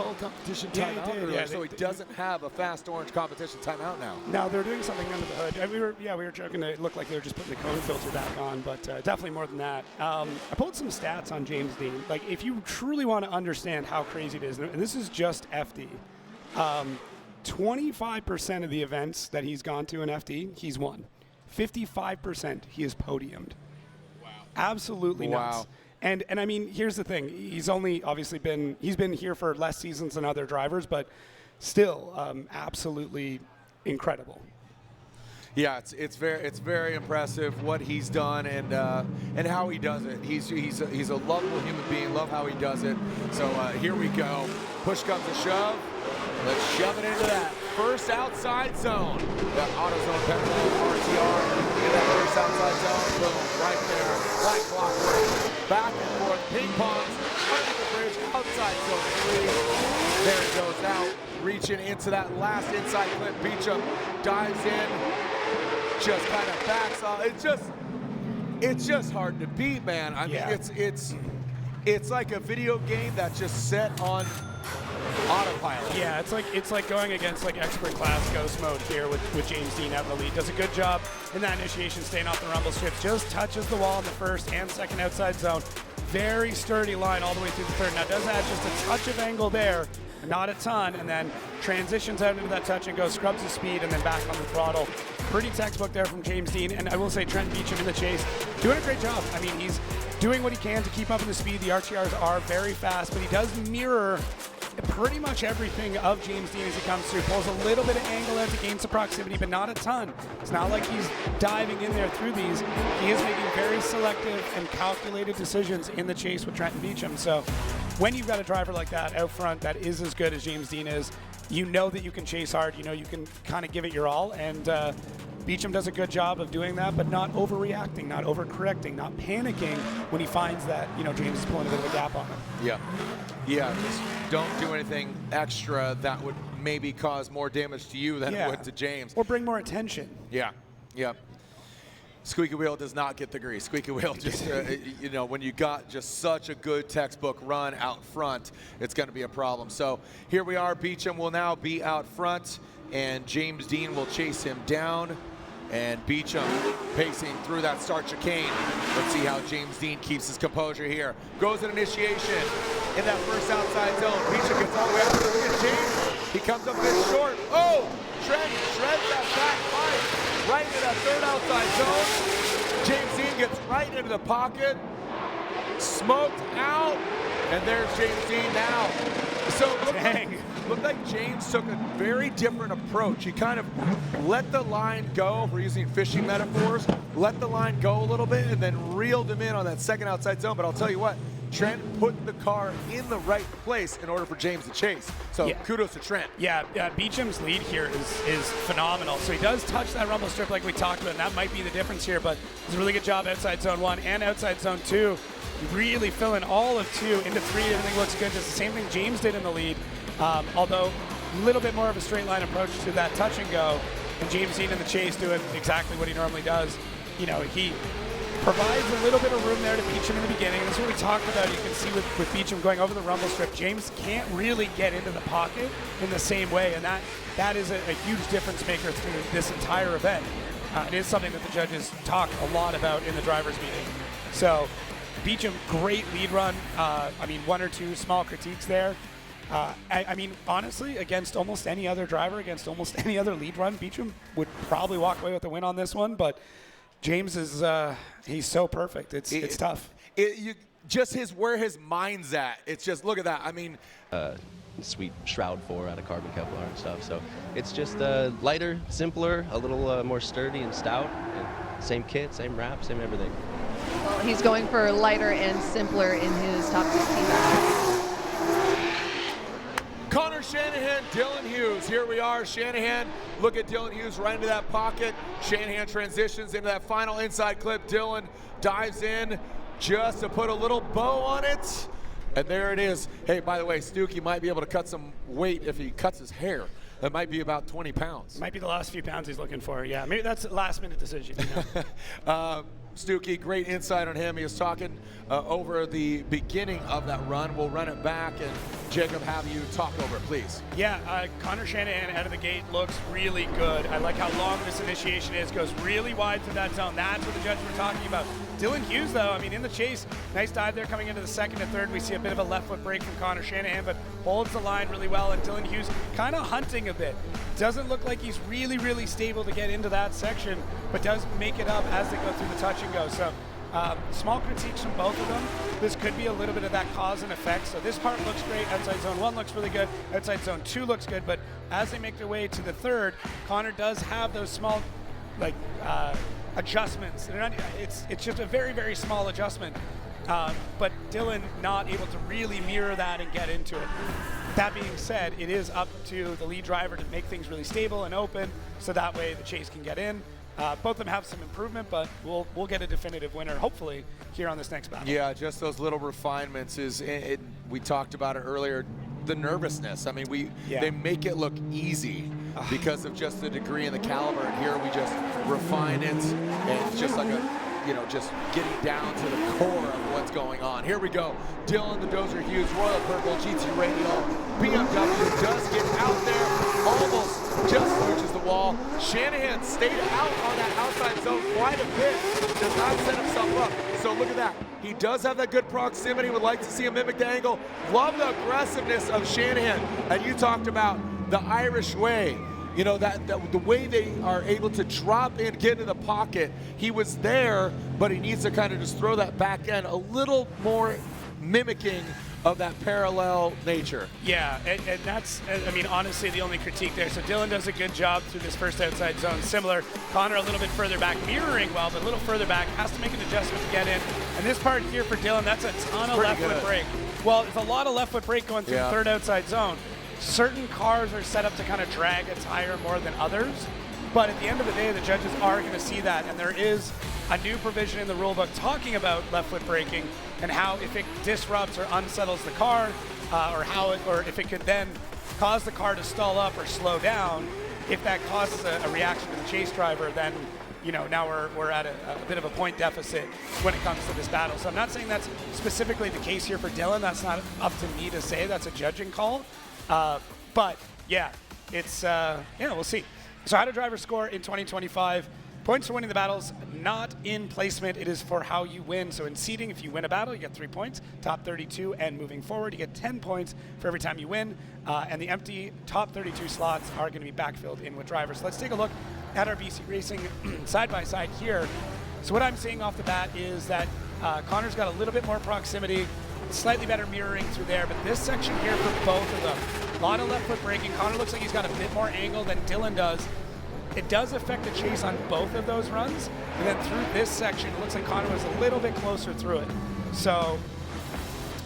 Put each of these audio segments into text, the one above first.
call competition timeout? Yeah, he did. Yeah, So he doesn't have a fast orange competition timeout now. No, they're doing something under the hood. We were joking. It looked like they were just putting the cone filter back on, but definitely more than that. I pulled some stats on James Deane. Like, if you truly want to understand how crazy it is, and this is just FD, 25% of the events that he's gone to in FD, he's won. 55% he has podiumed. Wow. Absolutely nuts. Wow. And I mean, here's the thing. He's only obviously he's been here for less seasons than other drivers, but still absolutely incredible. Yeah, it's very impressive what he's done and how he does it. He's a lovable human being. Love how he does it. So here we go. Push comes to shove. Let's shove it into that first outside zone. That AutoZone penalty RTR in that first outside zone. Boom, right there. Black clockwork. Back and forth. Ping pongs under the bridge. Outside zone 3. There it goes out. Reaching into that last inside clip. Beechum dives in. Just kind of backs off. It's just hard to beat, man. I mean, it's like a video game that's just set on autopilot. Yeah, it's like going against like expert class ghost mode here with James Deane out in the lead. Does a good job in that initiation, staying off the rumble strip. Just touches the wall in the first and second outside zone. Very sturdy line all the way through the third. Now does add just a touch of angle there, not a ton, and then transitions out into that touch and goes, scrubs the speed, and then back on the throttle. Pretty textbook there from James Deane, and I will say Trent Beechum in the chase, doing a great job. I mean, he's doing what he can to keep up in the speed. The RTRs are very fast, but he does mirror pretty much everything of James Deane as he comes through. Pulls a little bit of angle out to gain some proximity, but not a ton. It's not like he's diving in there through these. He is making very selective and calculated decisions in the chase with Trent Beechum. So when you've got a driver like that out front that is as good as James Deane is, you know that you can chase hard. You know you can kind of give it your all, and Beechum does a good job of doing that, but not overreacting, not overcorrecting, not panicking when he finds that, you know, James is pulling a bit of a gap on him. Yeah, just don't do anything extra that would maybe cause more damage to you than it would to James. Or bring more attention. Yeah. Squeaky wheel does not get the grease. Squeaky wheel just, you know, when you got just such a good textbook run out front, it's going to be a problem. So here we are. Beechum will now be out front, and James Deane will chase him down. And Beechum pacing through that start chicane. Let's see how James Deane keeps his composure here. Goes in initiation in that first outside zone. Beechum gets all the way out. Look at James. He comes up a bit short. Oh, Trent shreds that back fight right into that third outside zone. James Deane gets right into the pocket. Smoked out. And there's James Deane now. So looked like James took a very different approach. He kind of let the line go, if we're using fishing metaphors, let the line go a little bit and then reeled him in on that second outside zone. But I'll tell you what, Trent put the car in the right place in order for James to chase. So kudos to Trent. Yeah, Beechum's lead here is phenomenal. So he does touch that rumble strip like we talked about, and that might be the difference here, but it's a really good job outside zone 1 and outside zone 2. Really filling all of 2 into 3. Everything looks good. Just the same thing James did in the lead. Although a little bit more of a straight line approach to that touch and go, and James Deane in the chase doing exactly what he normally does. You know, he provides a little bit of room there to Beechum in the beginning. That's what we talked about. You can see with Beechum going over the rumble strip, James can't really get into the pocket in the same way, and that is a huge difference maker through this entire event. It is something that the judges talk a lot about in the drivers' meeting. So Beechum, great lead run. I mean, 1 or 2 small critiques there. I mean, honestly, against almost any other driver, against almost any other lead run, Beechum would probably walk away with the win on this one. But James is, he's so perfect. It's tough. Just where his mind's at. It's just, look at that. I mean, sweet Shroud 4 out of carbon Kevlar and stuff. So it's just lighter, simpler, a little more sturdy and stout. And same kit, same wrap, same everything. Well, he's going for lighter and simpler in his top 16. Connor Shanahan, Dylan Hughes. Here we are. Shanahan, look at Dylan Hughes right into that pocket. Shanahan transitions into that final inside clip. Dylan dives in just to put a little bow on it. And there it is. Hey, by the way, Stuke might be able to cut some weight if he cuts his hair. That might be about 20 pounds. Might be the last few pounds he's looking for. Yeah, maybe that's a last-minute decision. You know? Stuke, great insight on him. He was talking over the beginning of that run. We'll run it back, and Jacob, have you talk over it, please. Yeah, Connor Shanahan out of the gate looks really good. I like how long this initiation is, goes really wide through that zone. That's what the judges were talking about. Dylan Hughes, though, I mean, in the chase, nice dive there coming into the second and third. We see a bit of a left foot break from Connor Shanahan, but holds the line really well, and Dylan Hughes kind of hunting a bit. Doesn't look like he's really, really stable to get into that section, but does make it up as they go through the touch and go. So small critiques from both of them. This could be a little bit of that cause and effect. So this part looks great. Outside zone 1 looks really good. Outside zone 2 looks good. But as they make their way to the third, Connor does have those small, like, adjustments. They're not, it's just a very, very small adjustment. But Dylan not able to really mirror that and get into it. That being said, it is up to the lead driver to make things really stable and open, so that way the chase can get in. Both of them have some improvement, but we'll get a definitive winner, hopefully, here on this next battle. Yeah, just those little refinements we talked about it earlier, the nervousness. I mean, they make it look easy because of just the degree and the caliber, and here we just refine it, and it's just like just getting down to the core of what's going on. Here we go. Dylan the Dozer Hughes, Royal Purple, GT Radio, BMW does get out there, almost just reaches the wall. Shanahan stayed out on that outside zone quite a bit, does not set himself up. So look at that. He does have that good proximity, would like to see him mimic the angle. Love the aggressiveness of Shanahan. And you talked about the Irish way. You know, that the way they are able to drop in, get into the pocket. He was there, but he needs to kind of just throw that back end a little more, mimicking of that parallel nature. Yeah, and that's, I mean, honestly, the only critique there. So Dylan does a good job through this first outside zone. Similar, Connor a little bit further back, mirroring well, but a little further back, has to make an adjustment to get in. And this part here for Dylan, that's a ton of left foot brake. Well, there's a lot of left foot brake going through the third outside zone. Certain cars are set up to kind of drag a tire more than others, but at the end of the day, the judges are going to see that, and there is a new provision in the rule book talking about left foot braking and how if it disrupts or unsettles the car, or if it could then cause the car to stall up or slow down, if that causes a reaction to the chase driver, then now we're at a bit of a point deficit when it comes to this battle. So I'm not saying that's specifically the case here for Dylan. That's not up to me to say. That's a judging call. But yeah, it's we'll see. So how do drivers score in 2025? Points for winning the battles, not in placement. It is for how you win. So in seeding, if you win a battle, you get 3 points. Top 32 and moving forward, you get 10 points for every time you win. And the empty top 32 slots are going to be backfilled in with drivers. So let's take a look at our BC Racing side by side here. So what I'm seeing off the bat is that Connor's got a little bit more proximity, slightly better mirroring through there, but this section here for both of them, a lot of left foot braking. Connor looks like he's got a bit more angle than Dylan does. It does affect the chase on both of those runs, and then through this section, it looks like Connor was a little bit closer through it. So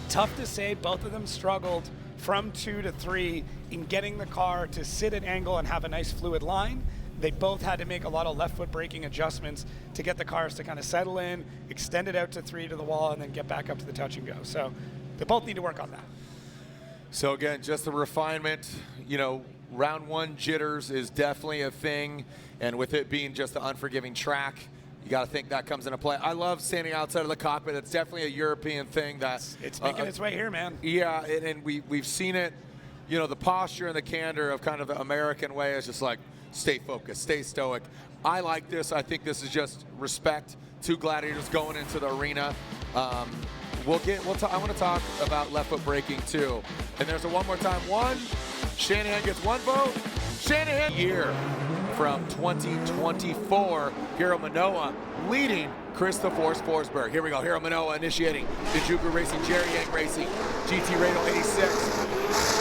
tough to say. Both of them struggled from 2 to 3 in getting the car to sit at angle and have a nice fluid line. They both had to make a lot of left foot braking adjustments to get the cars to kind of settle in, extend it out to 3 to the wall, and then get back up to the touch and go. So they both need to work on that. So again, just the refinement, round 1 jitters is definitely a thing, and with it being just the unforgiving track, you got to think that comes into play. I love standing outside of the cockpit. It's definitely a European thing that it's making its way here, man. Yeah, and we've seen it. The posture and the candor of kind of the American way is just like, stay focused, stay stoic. I like this. I think this is just respect. 2 gladiators going into the arena. I want to talk about left foot braking too. And there's a one more time. Shanahan gets 1 vote. Shanahan year from 2024. Hero Minowa leading Christopher Forsberg. Here we go. Hero Minowa initiating. Dijuku Racing, Jerry Yang Racing, GT Radio 86.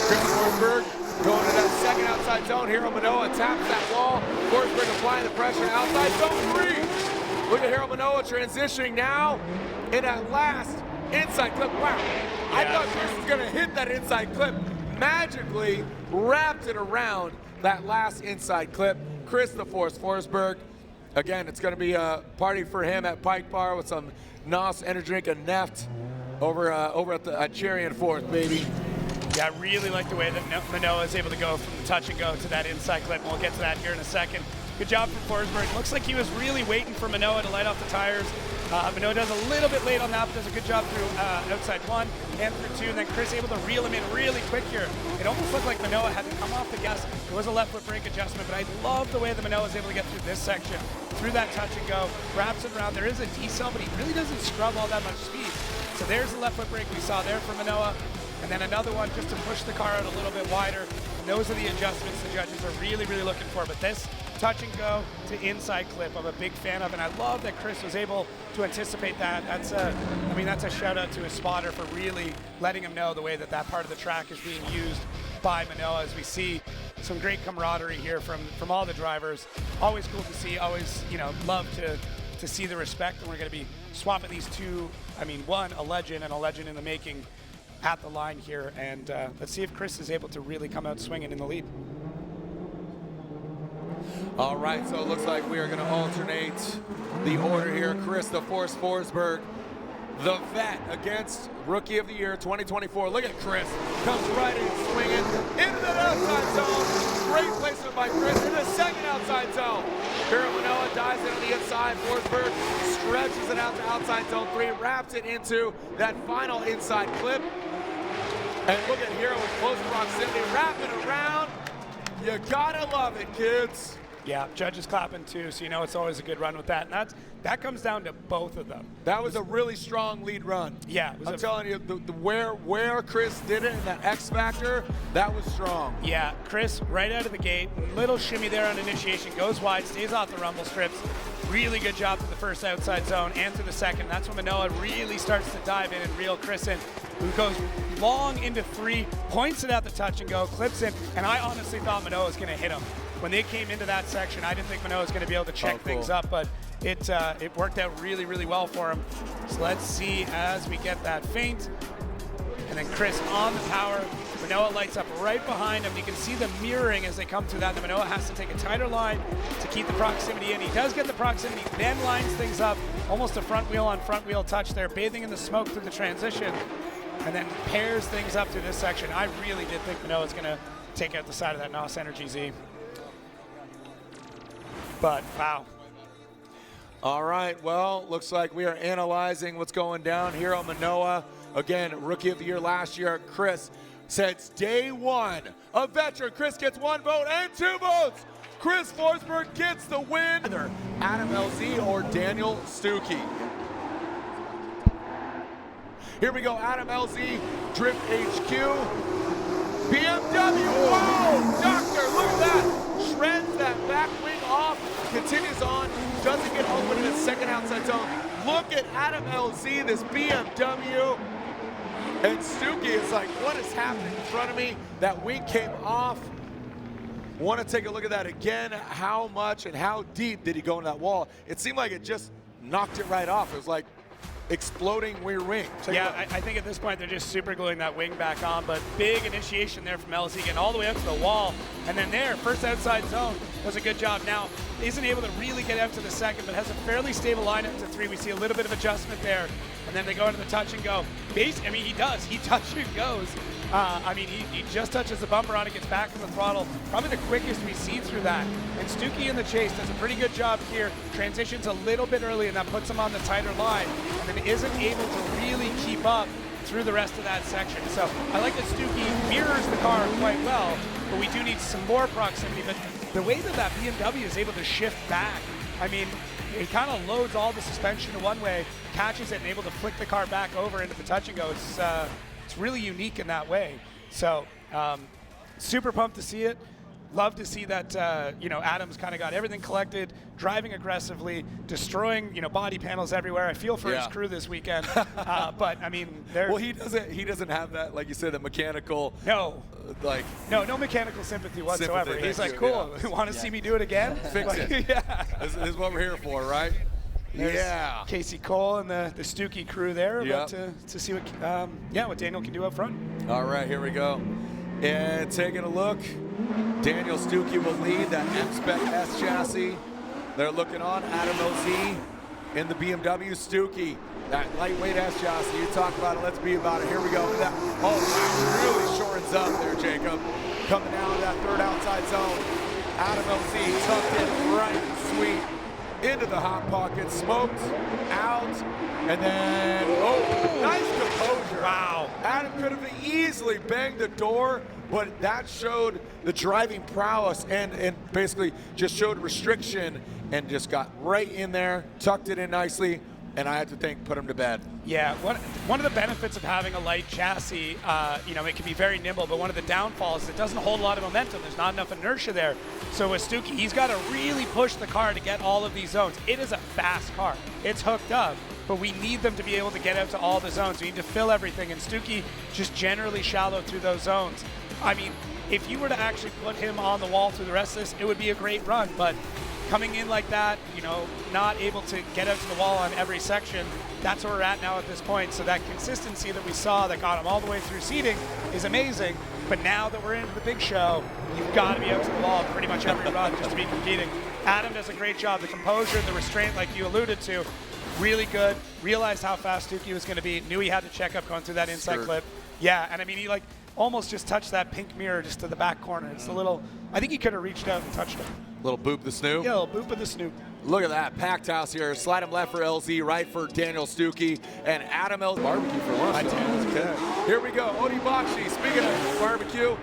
Christopher Forsberg going to that second outside zone. Hero Minowa taps that wall. Forsberg applying the pressure outside zone 3. Look at Hero Minowa transitioning now in that last inside clip. Wow. Yeah. I thought Chris was going to hit that inside clip. Magically wrapped it around that last inside clip. Christopher Forsberg. Again, it's going to be a party for him at Pike Bar with some NOS energy drink and Neft over at Cherry and Fourth, baby. Yeah, I really like the way that Minowa is able to go from the touch and go to that inside clip, and we'll get to that here in a second. Good job from Forsberg. Looks like he was really waiting for Minowa to light off the tires. Minowa does a little bit late on that, but does a good job through outside 1 and through 2, and then Chris able to reel him in really quick here. It almost looked like Minowa had to come off the gas. There was a left foot brake adjustment, but I love the way that Minowa is able to get through this section, through that touch and go, wraps it around. There is a decel, but he really doesn't scrub all that much speed. So there's the left foot brake we saw there for Minowa, and then another one just to push the car out a little bit wider. And those are the adjustments the judges are really, really looking for. But this touch and go to inside clip, I'm a big fan of, and I love that Chris was able to anticipate that. That's a shout out to his spotter for really letting him know the way that that part of the track is being used by Minowa, as we see some great camaraderie here from all the drivers. Always cool to see, always, love to see the respect, and we're going to be swapping these two. One, a legend and a legend in the making at the line here, and let's see if Chris is able to really come out swinging in the lead. All right, so it looks like we are going to alternate the order here. Chris, the Force Forsberg, the vet, against Rookie of the Year 2024. Look at Chris. Comes right in, swinging into that outside zone. Great placement by Chris in the second outside zone. Minowa dives in on the inside. Forsberg stretches it out to outside zone 3, wraps it into that final inside clip. And look at Hero with close proximity, wrapping around. You gotta love it, kids. Yeah, judges clapping too, so it's always a good run with that. And that comes down to both of them. That was a really strong lead run. Yeah, I'm telling you, where Chris did it and that X factor, that was strong. Yeah, Chris right out of the gate, little shimmy there on initiation, goes wide, stays off the rumble strips. Really good job to the first outside zone and to the second. That's when Minowa really starts to dive in and reel Chris in, who goes long into 3, points it at the touch and go, clips in, and I honestly thought Minowa was going to hit him. When they came into that section, I didn't think Minowa was going to be able to check things up, but it worked out really, really well for him. So let's see as we get that feint. And then Chris on the power. Minowa lights up right behind him. You can see the mirroring as they come through that. And Minowa has to take a tighter line to keep the proximity in. He does get the proximity, then lines things up. Almost a front wheel on front wheel touch there, bathing in the smoke through the transition. And then pairs things up through this section. I really did think Minowa was going to take out the side of that NOS Energy Z. But, wow. All right, well, looks like we are analyzing what's going down here on Minowa. Again, Rookie of the Year last year, Chris, since day one. A veteran, Chris gets 1 vote and 2 votes. Chris Forsberg gets the win. Either Adam LZ or Daniel Stuke. Here we go, Adam LZ, Drift HQ. BMW, whoa, Doctor, look at that. Shreds that back wing off, continues on, doesn't get open in the second outside zone. Look at Adam LZ, this BMW. And Stuke is like, what is happening in front of me? That wing came off. Want to take a look at that again. How much and how deep did he go into that wall? It seemed like it just knocked it right off. It was like exploding rear wing. Yeah, I think at this point they're just super gluing that wing back on, but big initiation there from LZ, getting all the way up to the wall. And then there, first outside zone, does a good job. Now, isn't able to really get out to the second, but has a fairly stable line up to 3. We see a little bit of adjustment there. And then they go into the touch and go. He does. He touch and goes. He just touches the bumper on it, gets back to the throttle. Probably the quickest we've seen through that. And Stuke in the chase does a pretty good job here. Transitions a little bit early, and that puts him on the tighter line. And then isn't able to really keep up through the rest of that section. So I like that Stuke mirrors the car quite well, but we do need some more proximity. But the way that BMW is able to shift back, it kind of loads all the suspension in one way, catches it, and able to flick the car back over into the touch and go. It's really unique in that way. So super pumped to see it. Love to see that, Adam's kind of got everything collected, driving aggressively, destroying, body panels everywhere. I feel for his crew this weekend. But, well, he doesn't have that, like you said, the mechanical. No. No mechanical sympathy whatsoever. Sympathy, he's like, cool, you want to see me do it again? Fix it. Yeah. This is what we're here for, right? There's Casey Cole and the Stuke crew there about to see what Daniel can do up front. All right, here we go. And taking a look, Daniel Stuke will lead that M-Spec S chassis. They're looking on Adam LZ in the BMW Stuke, that lightweight S chassis. You talk about it, let's be about it. Here we go. Oh, wow, really shortens up there, Jacob. Coming down to that third outside zone. Adam LZ tucked in right and sweet. into the hot pocket, smoked, out, and then, oh, nice composure. Wow. Adam could have easily banged the door, but that showed the driving prowess and basically just showed restriction and just got right in there, tucked it in nicely, and I had to think, put him to bed. Yeah, one of the benefits of having a light chassis, you know, it can be very nimble, but one of the downfalls is it doesn't hold a lot of momentum. There's not enough inertia there. So with Stuke, he's got to really push the car to get all of these zones. It is a fast car. It's hooked up, but we need them to be able to get out to all the zones. We need to fill everything, and Stuke just generally shallow through those zones. I mean, if you were to actually put him on the wall through the rest of this, it would be a great run, but coming in like that, you know, not able to get out to the wall on every section, that's where we're at now at this point. So that consistency that we saw that got him all the way through seeding is amazing. But now that we're into the big show, you've got to be out to the wall pretty much every run just to be competing. Adam does a great job. The composure, the restraint, like you alluded to, really good. Realized how fast Stuke was going to be. Knew he had to check up going through that inside clip. Yeah, and I mean, he like almost just touched that pink mirror just to the back corner. It's a little, I think he could have reached out and touched him. Little boop the Snoop. Yeah, a little boop of the Snoop. Look at that, packed house here. Slide him left for LZ, right for Daniel Stuke, and Adam L. Barbecue for lunch. Here we go, Odie Bakchis. Speaking of barbecue,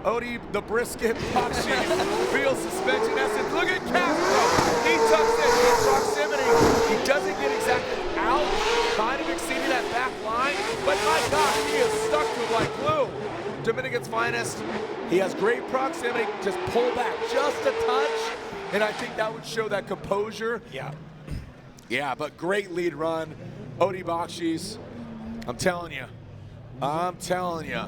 Odie the brisket Bakchis feels suspension essence. Look at Castro. He tucks in in proximity. He doesn't get exactly out, kind of exceeding that back line, but my gosh, he is stuck to it like glue. Dominican's finest. He has great proximity, just pull back just a touch, and I think that would show that composure. Yeah. Yeah, but great lead run. Odie Bakchis, I'm telling you,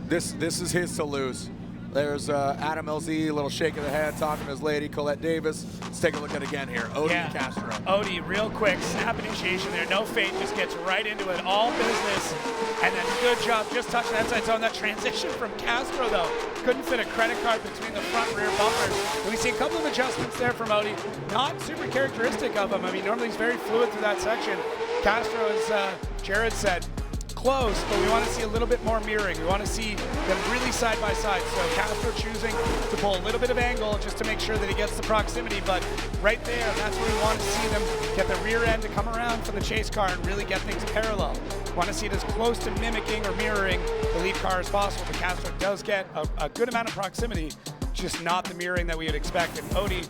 this is his to lose. There's Adam LZ, a little shake of the head, talking to his lady, Colette Davis. Let's take a look at it again here. Odie and Castro. Odie, real quick, snap initiation there, no fade, just gets right into it, all business. And then good job, just touching the outside zone. That transition from Castro, though, couldn't fit a credit card between the front and rear bumpers. And we see a couple of adjustments there from Odie, not super characteristic of him. I mean, normally he's very fluid through that section. Castro, as Jared said, close, but we want to see a little bit more mirroring. We want to see them really side by side. So Castro choosing to pull a little bit of angle just to make sure that he gets the proximity, but right there, that's where we want to see them get the rear end to come around from the chase car and really get things parallel. We want to see it as close to mimicking or mirroring the lead car as possible, but Castro does get a good amount of proximity, just not the mirroring that we would expect. And Odie,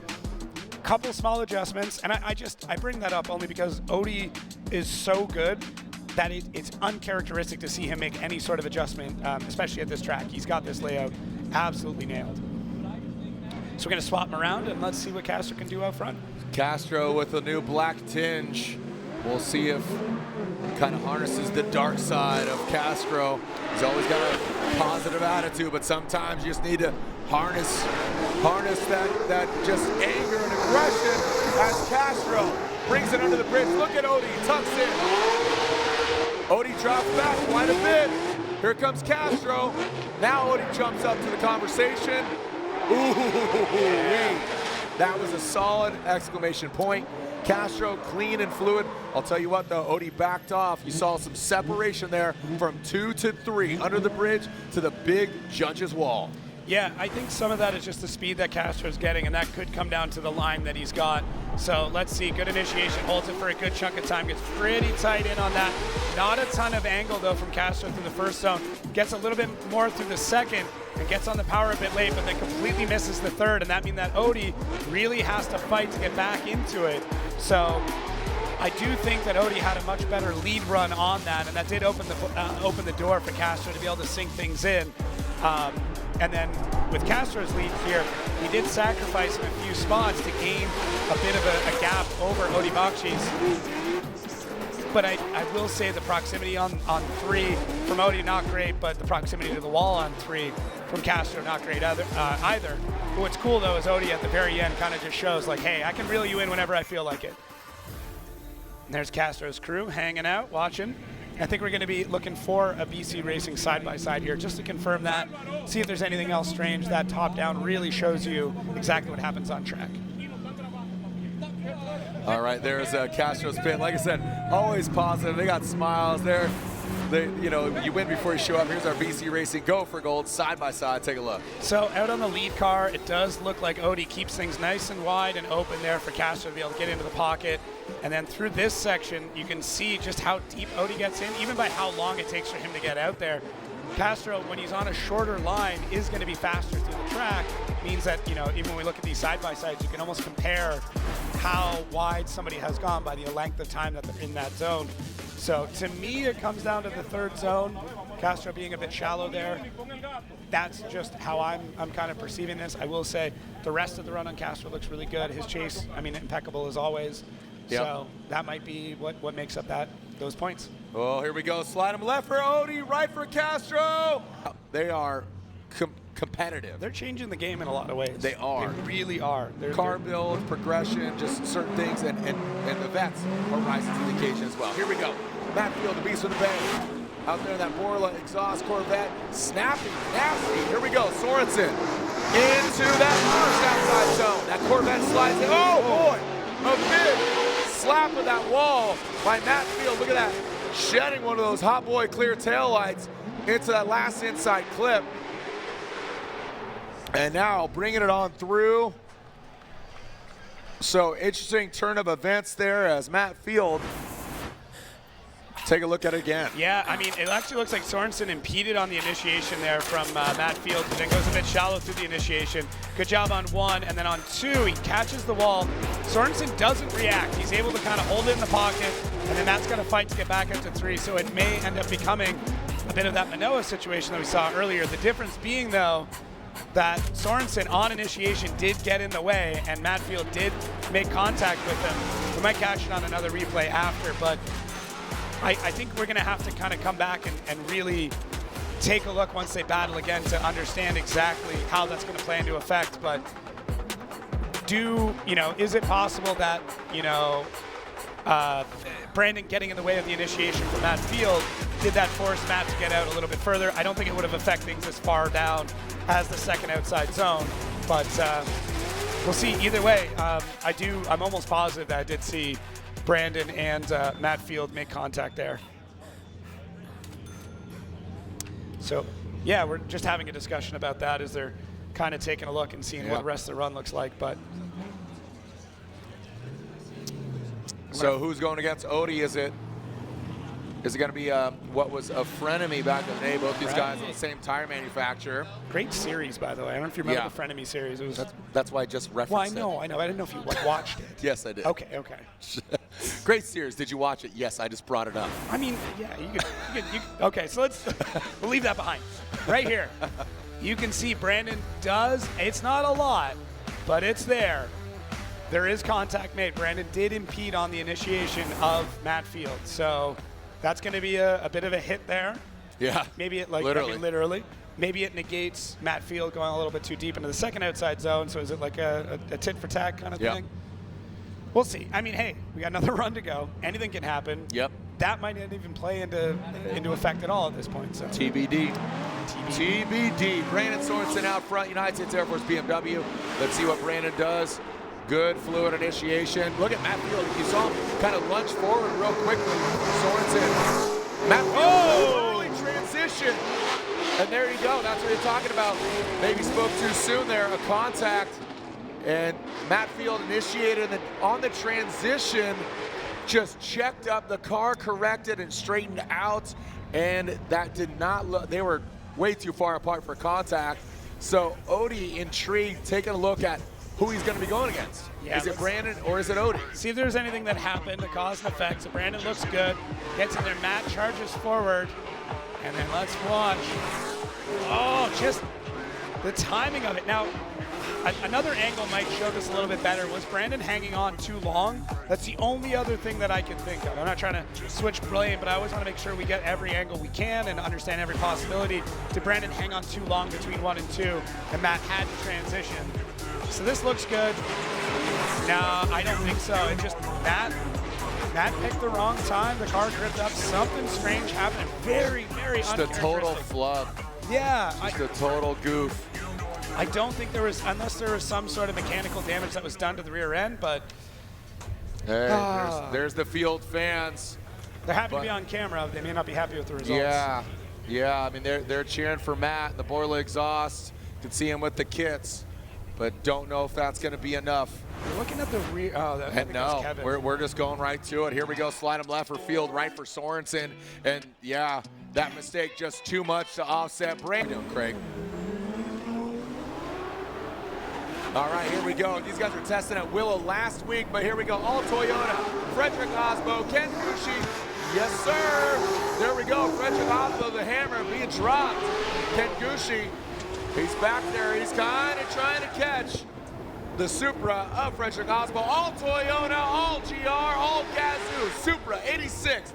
couple small adjustments, and I bring that up only because Odie is so good that it's uncharacteristic to see him make any sort of adjustment, especially at this track. He's got this layout absolutely nailed. So we're going to swap him around, and let's see what Castro can do out front. Castro with a new black tinge. We'll see if kind of harnesses the dark side of Castro. He's always got a positive attitude, but sometimes you just need to harness that just anger and aggression as Castro brings it under the bridge. Look at Odie, tucks in. Odie drops back quite a bit. Here comes Castro. Now Odie jumps up to the conversation. Ooh, that was a solid exclamation point. Castro clean and fluid. I'll tell you what though, Odie backed off. You saw some separation there from 2 to 3 under the bridge to the big judge's wall. Yeah, I think some of that is just the speed that Castro's getting, and that could come down to the line that he's got. So let's see, good initiation, holds it for a good chunk of time, gets pretty tight in on that. Not a ton of angle though from Castro through the first zone. Gets a little bit more through the second and gets on the power a bit late, but then completely misses the third, and that means that Odie really has to fight to get back into it. So I do think that Odie had a much better lead run on that, and that did open the door for Castro to be able to sink things in. And then with Castro's lead here, he did sacrifice in a few spots to gain a bit of a gap over Odie Bakchis. But I will say the proximity on 3 from Odie, not great, but the proximity to the wall on 3 from Castro, not great either. But what's cool though is Odie at the very end kind of just shows like, hey, I can reel you in whenever I feel like it. And there's Castro's crew hanging out, watching. I think we're going to be looking for a BC Racing side-by-side here just to confirm that, see if there's anything else strange. That top-down really shows you exactly what happens on track. All right, there's Castro's pit. Like I said, always positive. They got smiles there. you win before you show up. Here's our BC Racing Go for Gold side by side. Take a look. So out on the lead car, it does look like Odie keeps things nice and wide and open there for Castro to be able to get into the pocket. And then through this section, you can see just how deep Odie gets in, even by how long it takes for him to get out there. Castro, when he's on a shorter line, is going to be faster through the track. Means that, even when we look at these side-by-sides, you can almost compare how wide somebody has gone by the length of time that they're in that zone. So to me, it comes down to the third zone. Castro being a bit shallow there. That's just how I'm kind of perceiving this. I will say the rest of the run on Castro looks really good. His chase, impeccable as always. Yep. So that might be what makes up those points. Oh, here we go. Slide him left for Odie, right for Castro. They are competitive. They're changing the game in a lot of ways. They are. They really are. Car build, progression, just certain things, and the vets are rising to the occasion as well. Here we go. Matt Field, the beast with the bang. Out there, that Borla exhaust Corvette. Snappy, nasty. Here we go. Sorensen into that first outside zone. That Corvette slides in. Oh, boy. A big slap of that wall by Matt Field. Look at that. Shedding one of those hot boy clear taillights into that last inside clip. And now bringing it on through. So interesting turn of events there as Matt Field. Take a look at it again. Yeah, it actually looks like Sorensen impeded on the initiation there from Matt Field, but then goes a bit shallow through the initiation. Good job on one, and then on two, he catches the wall. Sorensen doesn't react. He's able to kind of hold it in the pocket, and then that's going to fight to get back up to three, so it may end up becoming a bit of that Minowa situation that we saw earlier. The difference being, though, that Sorensen on initiation did get in the way, and Matt Field did make contact with him. We might catch it on another replay after, but I think we're going to have to kind of come back and really take a look once they battle again to understand exactly how that's going to play into effect. But is it possible that, Brandon getting in the way of the initiation from Matt Field, did that force Matt to get out a little bit further? I don't think it would have affected things as far down as the second outside zone, but we'll see. Either way, I'm almost positive that I did see Brandon and Matt Field make contact there. So, yeah, we're just having a discussion about that as they're kind of taking a look and seeing what the rest of the run looks like. But so who's going against Odie? Is it going to be what was a frenemy back in the day? Both these guys on the same tire manufacturer. Great series, by the way. I don't know if you remember the frenemy series. It was. That's why I just referenced it. Well, I know. I didn't know if you watched it. Yes, I did. Okay. Great series. Did you watch it? Yes, I just brought it up. Yeah, you could. Okay, so we'll leave that behind. Right here, you can see Brandon does. It's not a lot, but it's there. There is contact made. Brandon did impede on the initiation of Matt Field, so that's going to be a bit of a hit there. Yeah. Maybe it literally. Maybe it negates Matt Field going a little bit too deep into the second outside zone. So is it like a tit for tat kind of thing? We'll see. Hey, we got another run to go. Anything can happen. Yep. That might not even play into effect at all at this point. So TBD. Brandon Sorensen out front, United States Air Force BMW. Let's see what Brandon does. Good fluid initiation. Look at Matt Field. You saw him kind of lunge forward real quickly. Sorensen. Matt Field, early transition. And there you go. That's what you're talking about. Maybe spoke too soon there. A contact. And Matt Field initiated, and then on the transition, just checked up the car, corrected, and straightened out. And that did not look, they were way too far apart for contact. So Odie intrigued, taking a look at who he's going to be going against. Yeah, is it Brandon or is it Odie? See if there's anything that happened to cause an effect. So Brandon looks good, gets in there, Matt charges forward, and then let's watch. Oh, just the timing of it. Now, another angle might show this a little bit better. Was Brandon hanging on too long? That's the only other thing that I can think of. I'm not trying to switch blame, but I always want to make sure we get every angle we can and understand every possibility. Did Brandon hang on too long between 1 and 2, and Matt had to transition? So this looks good. No, I don't think so. It just, Matt picked the wrong time. The car gripped up. Something strange happened. Very, very uncharacteristic. Just a total flub. Yeah. Just a total goof. I don't think there was, unless there was some sort of mechanical damage that was done to the rear end, but. Hey, there's the Field fans. They're happy to be on camera. They may not be happy with the results. Yeah. I mean, they're cheering for Matt, the Boiler Exhaust. Could see him with the kits, but don't know if that's going to be enough. We're looking at the rear. Oh, that no, Kevin. we're just going right to it. Here we go. Slide him left for field, right for Sorensen, and yeah, that mistake just too much to offset. Brandon, Craig. All right, here we go. These guys were testing at Willow last week, but here we go. All Toyota. Frederick Aasbo, Ken Gushi. Yes, sir. There we go. Frederick Aasbo, the hammer being dropped. Ken Gushi, he's back there. He's kind of trying to catch the Supra of Frederick Aasbo. All Toyota, all GR, all Gazoo. Supra 86.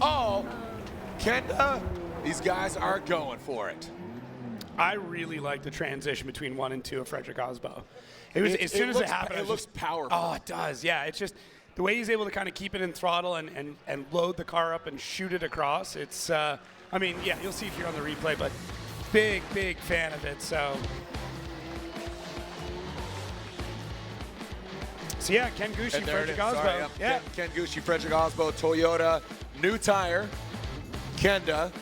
All Kenda. These guys are going for it. I really like the transition between 1 and 2 of Frederick Aasbo. It was as soon as it happened. It looks powerful. Oh, it does. Yeah, it's just the way he's able to kind of keep it in throttle and load the car up and shoot it across. It's, I mean, yeah, you'll see it here on the replay, but big fan of it. So yeah, Ken Gushi, Frederick Aasbo. Yeah, Ken Gushi, Frederick Aasbo, Toyota, new tire, Kenda.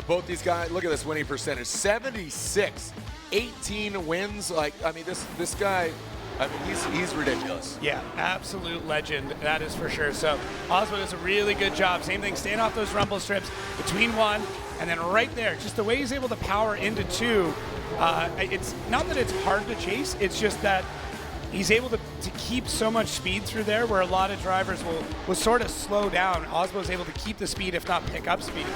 Both these guys, look at this winning percentage, 76, 18 wins. Like, I mean, this guy, I mean, he's ridiculous. Yeah, absolute legend, that is for sure. So Aasbo does a really good job. Same thing, staying off those rumble strips between 1 and then right there, just the way he's able to power into 2. It's not that it's hard to chase, it's just that he's able to keep so much speed through there where a lot of drivers will sort of slow down. Aasbo's able to keep the speed, if not pick up speed.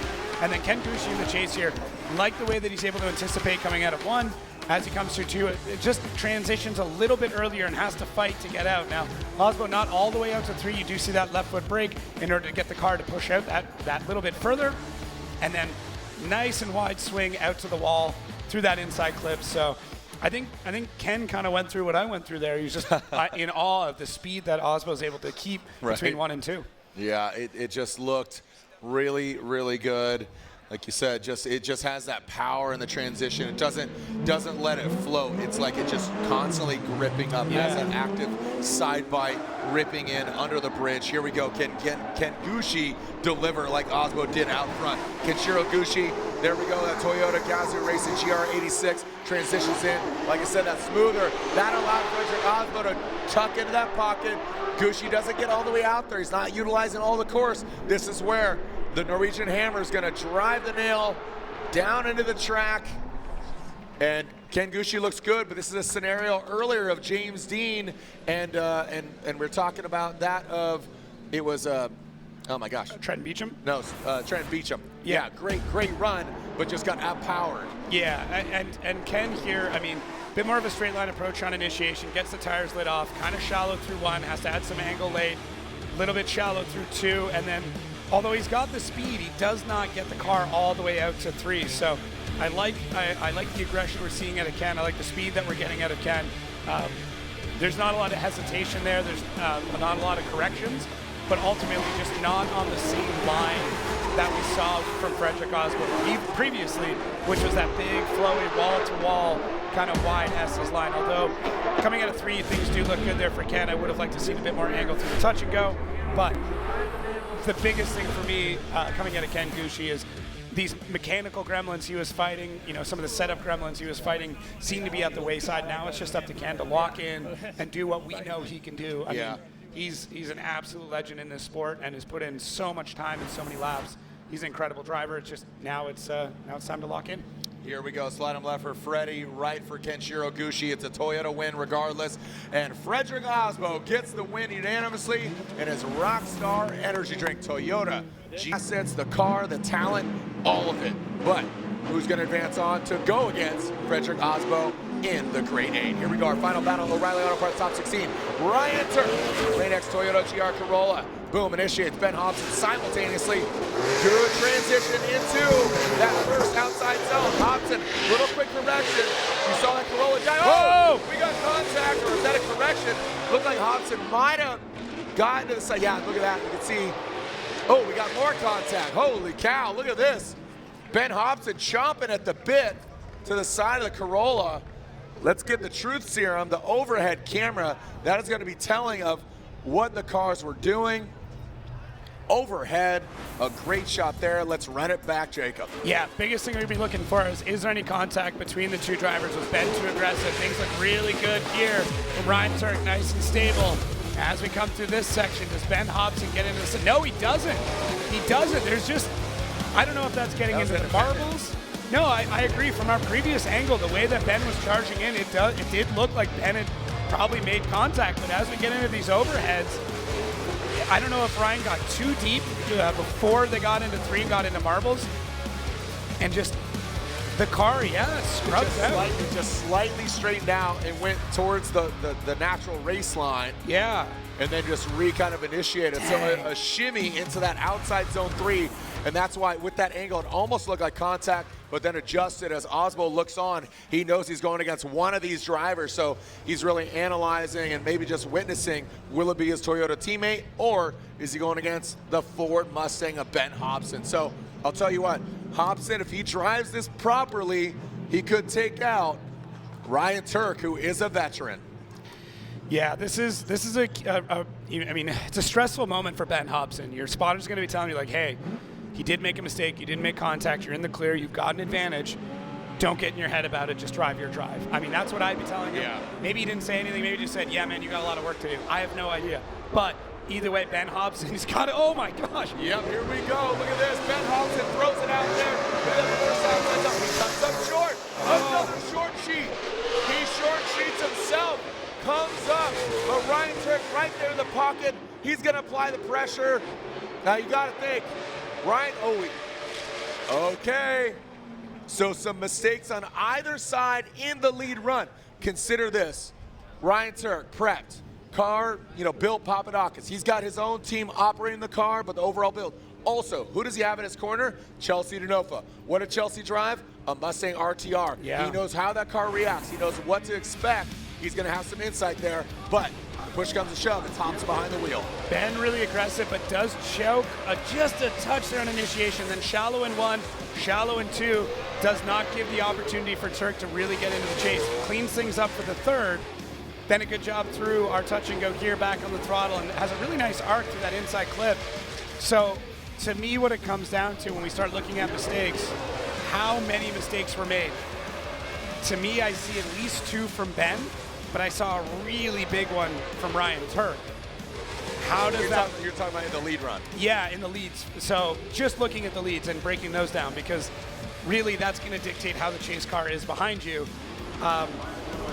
And then Ken Gushi in the chase here, like the way that he's able to anticipate coming out of 1 as he comes through 2. It just transitions a little bit earlier and has to fight to get out. Now, Aasbo not all the way out to 3. You do see that left foot brake in order to get the car to push out that little bit further. And then nice and wide swing out to the wall through that inside clip. So I think Ken kind of went through what I went through there. He was just in awe of the speed that Aasbo was able to keep between 1 and 2. Yeah, it just looked really good. Like you said, it just has that power in the transition. It doesn't let it float. It's like it just constantly gripping up. It has an active side bite ripping in under the bridge. Here we go. Can Gushi deliver like Aasbo did out front? Kenshiro Gushi, there we go. That Toyota Gazoo Racing GR86 transitions in. Like I said, that's smoother. That allowed Frederick Aasbo to tuck into that pocket. Gushi doesn't get all the way out there. He's not utilizing all the course. This is where the Norwegian Hammer is going to drive the nail down into the track. And Ken Gushi looks good, but this is a scenario earlier of James Deane, and we're talking about that of, it was, oh my gosh. Trent Beechum? No, Trent Beechum. Yeah, great run, but just got outpowered. Yeah, and Ken here, I mean, a bit more of a straight line approach on initiation, gets the tires lit off, kind of shallow through 1, has to add some angle late, a little bit shallow through 2, and then although he's got the speed, he does not get the car all the way out to 3. So I like the aggression we're seeing out of Ken. I like the speed that we're getting out of Ken. There's not a lot of hesitation there. There's not a lot of corrections, but ultimately just not on the same line that we saw from Frederick Aasbo previously, which was that big, flowy, wall-to-wall kind of wide S's line. Although coming out of 3, things do look good there for Ken. I would have liked to see a bit more angle through the touch and go, but the biggest thing for me coming out of Ken Gushi is these mechanical gremlins he was fighting, some of the setup gremlins he was fighting seem to be at the wayside. Now it's just up to Ken to lock in and do what we know he can do. I mean, he's an absolute legend in this sport and has put in so much time and so many laps. He's an incredible driver. It's just now it's time to lock in. Here we go, slide him left for Freddie, right for Kenshiro Gushi. It's a Toyota win regardless. And Frederick Aasbo gets the win unanimously in his Rockstar Energy Drink. Toyota, assets, the car, the talent, all of it. But who's going to advance on to go against Frederick Aasbo in the Great 8? Here we go, our final battle, O'Reilly Auto Parts Top 16. Ryan Tuerck, Rain X Toyota GR Corolla. Boom, initiates Ben Hobson simultaneously. Good transition into that first outside zone. Hobson, little quick correction. You saw that Corolla die. Oh, we got contact, or is that a correction? Looked like Hobson might have gotten to the side. Yeah, look at that. You can see, oh, we got more contact. Holy cow, look at this. Ben Hobson chomping at the bit to the side of the Corolla. Let's get the truth serum, the overhead camera. That is going to be telling of what the cars were doing. overhead. A great shot there. Let's run it back, Jacob. Yeah, biggest thing we'd be looking for is there any contact between the two drivers? Was Ben too aggressive? Things look really good here from Ryan Tuerck, nice and stable. As we come through this section, does Ben Hobson get into this? No, he doesn't. He doesn't. There's just, I don't know if that's getting into the marbles. No, I agree. From our previous angle, the way that Ben was charging in, it did look like Ben had probably made contact. But as we get into these overheads, I don't know if Ryan got too deep before they got into 3 and got into marbles. And just the car, scrubbed out. Just slightly straightened out and went towards the natural race line. Yeah. And then just kind of initiated. Dang. So a shimmy into that outside zone 3. And that's why with that angle, it almost looked like contact, but then adjusted as Aasbo looks on. He knows he's going against one of these drivers, so he's really analyzing and maybe just witnessing, will it be his Toyota teammate, or is he going against the Ford Mustang of Ben Hobson? So I'll tell you what, Hobson, if he drives this properly, he could take out Ryan Tuerck, who is a veteran. Yeah, this is I mean, it's a stressful moment for Ben Hobson. Your spotter's going to be telling you, like, hey, he did make a mistake, you didn't make contact, you're in the clear, you've got an advantage. Don't get in your head about it, just drive your drive. I mean, that's what I'd be telling him. Yeah. Maybe he didn't say anything, maybe he just said, yeah, man, you got a lot of work to do. I have no idea. But either way, Ben Hobson, he's got it. Oh my gosh. Yep, here we go. Look at this. Ben Hobson throws it out there. He comes up short. Another short sheet. He short sheets himself. Comes up. But Ryan Tuerck right there in the pocket. He's going to apply the pressure. Now you got to think. Ryan, okay. So some mistakes on either side in the lead run. Consider this. Ryan Tuerck prepped. Car, built Papadakis. He's got his own team operating the car, but the overall build. Also, who does he have in his corner? Chelsea Denofa. What did Chelsea drive? A Mustang RTR. Yeah. He knows how that car reacts. He knows what to expect. He's going to have some insight there, but push comes to shove, it's Hobson behind the wheel. Ben really aggressive, but does choke just a touch there on initiation. Then shallow in 1, shallow in 2. Does not give the opportunity for Tuerck to really get into the chase. Cleans things up for the 3rd. Then a good job through our touch and go here, back on the throttle, and has a really nice arc through that inside clip. So to me, what it comes down to when we start looking at mistakes, how many mistakes were made? To me, I see at least 2 from Ben, but I saw a really big one from Ryan Tuerck. How does You're talking about in the lead run? Yeah, in the leads. So just looking at the leads and breaking those down, because really that's going to dictate how the chase car is behind you.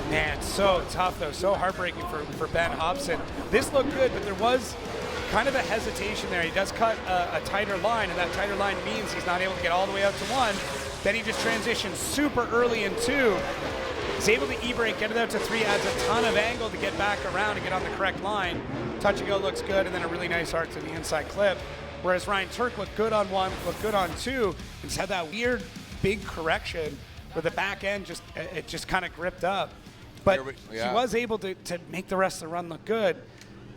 Man, so tough though, so heartbreaking for Ben Hobson. This looked good, but there was kind of a hesitation there. He does cut a tighter line, and that tighter line means he's not able to get all the way out to 1. Then he just transitions super early in 2. He's able to e-brake, get it out to 3, adds a ton of angle to get back around and get on the correct line. Touch and go looks good, and then a really nice arc to the inside clip. Whereas Ryan Tuerck looked good on 1, looked good on 2, and just had that weird big correction where the back end just kind of gripped up. But he was able to make the rest of the run look good.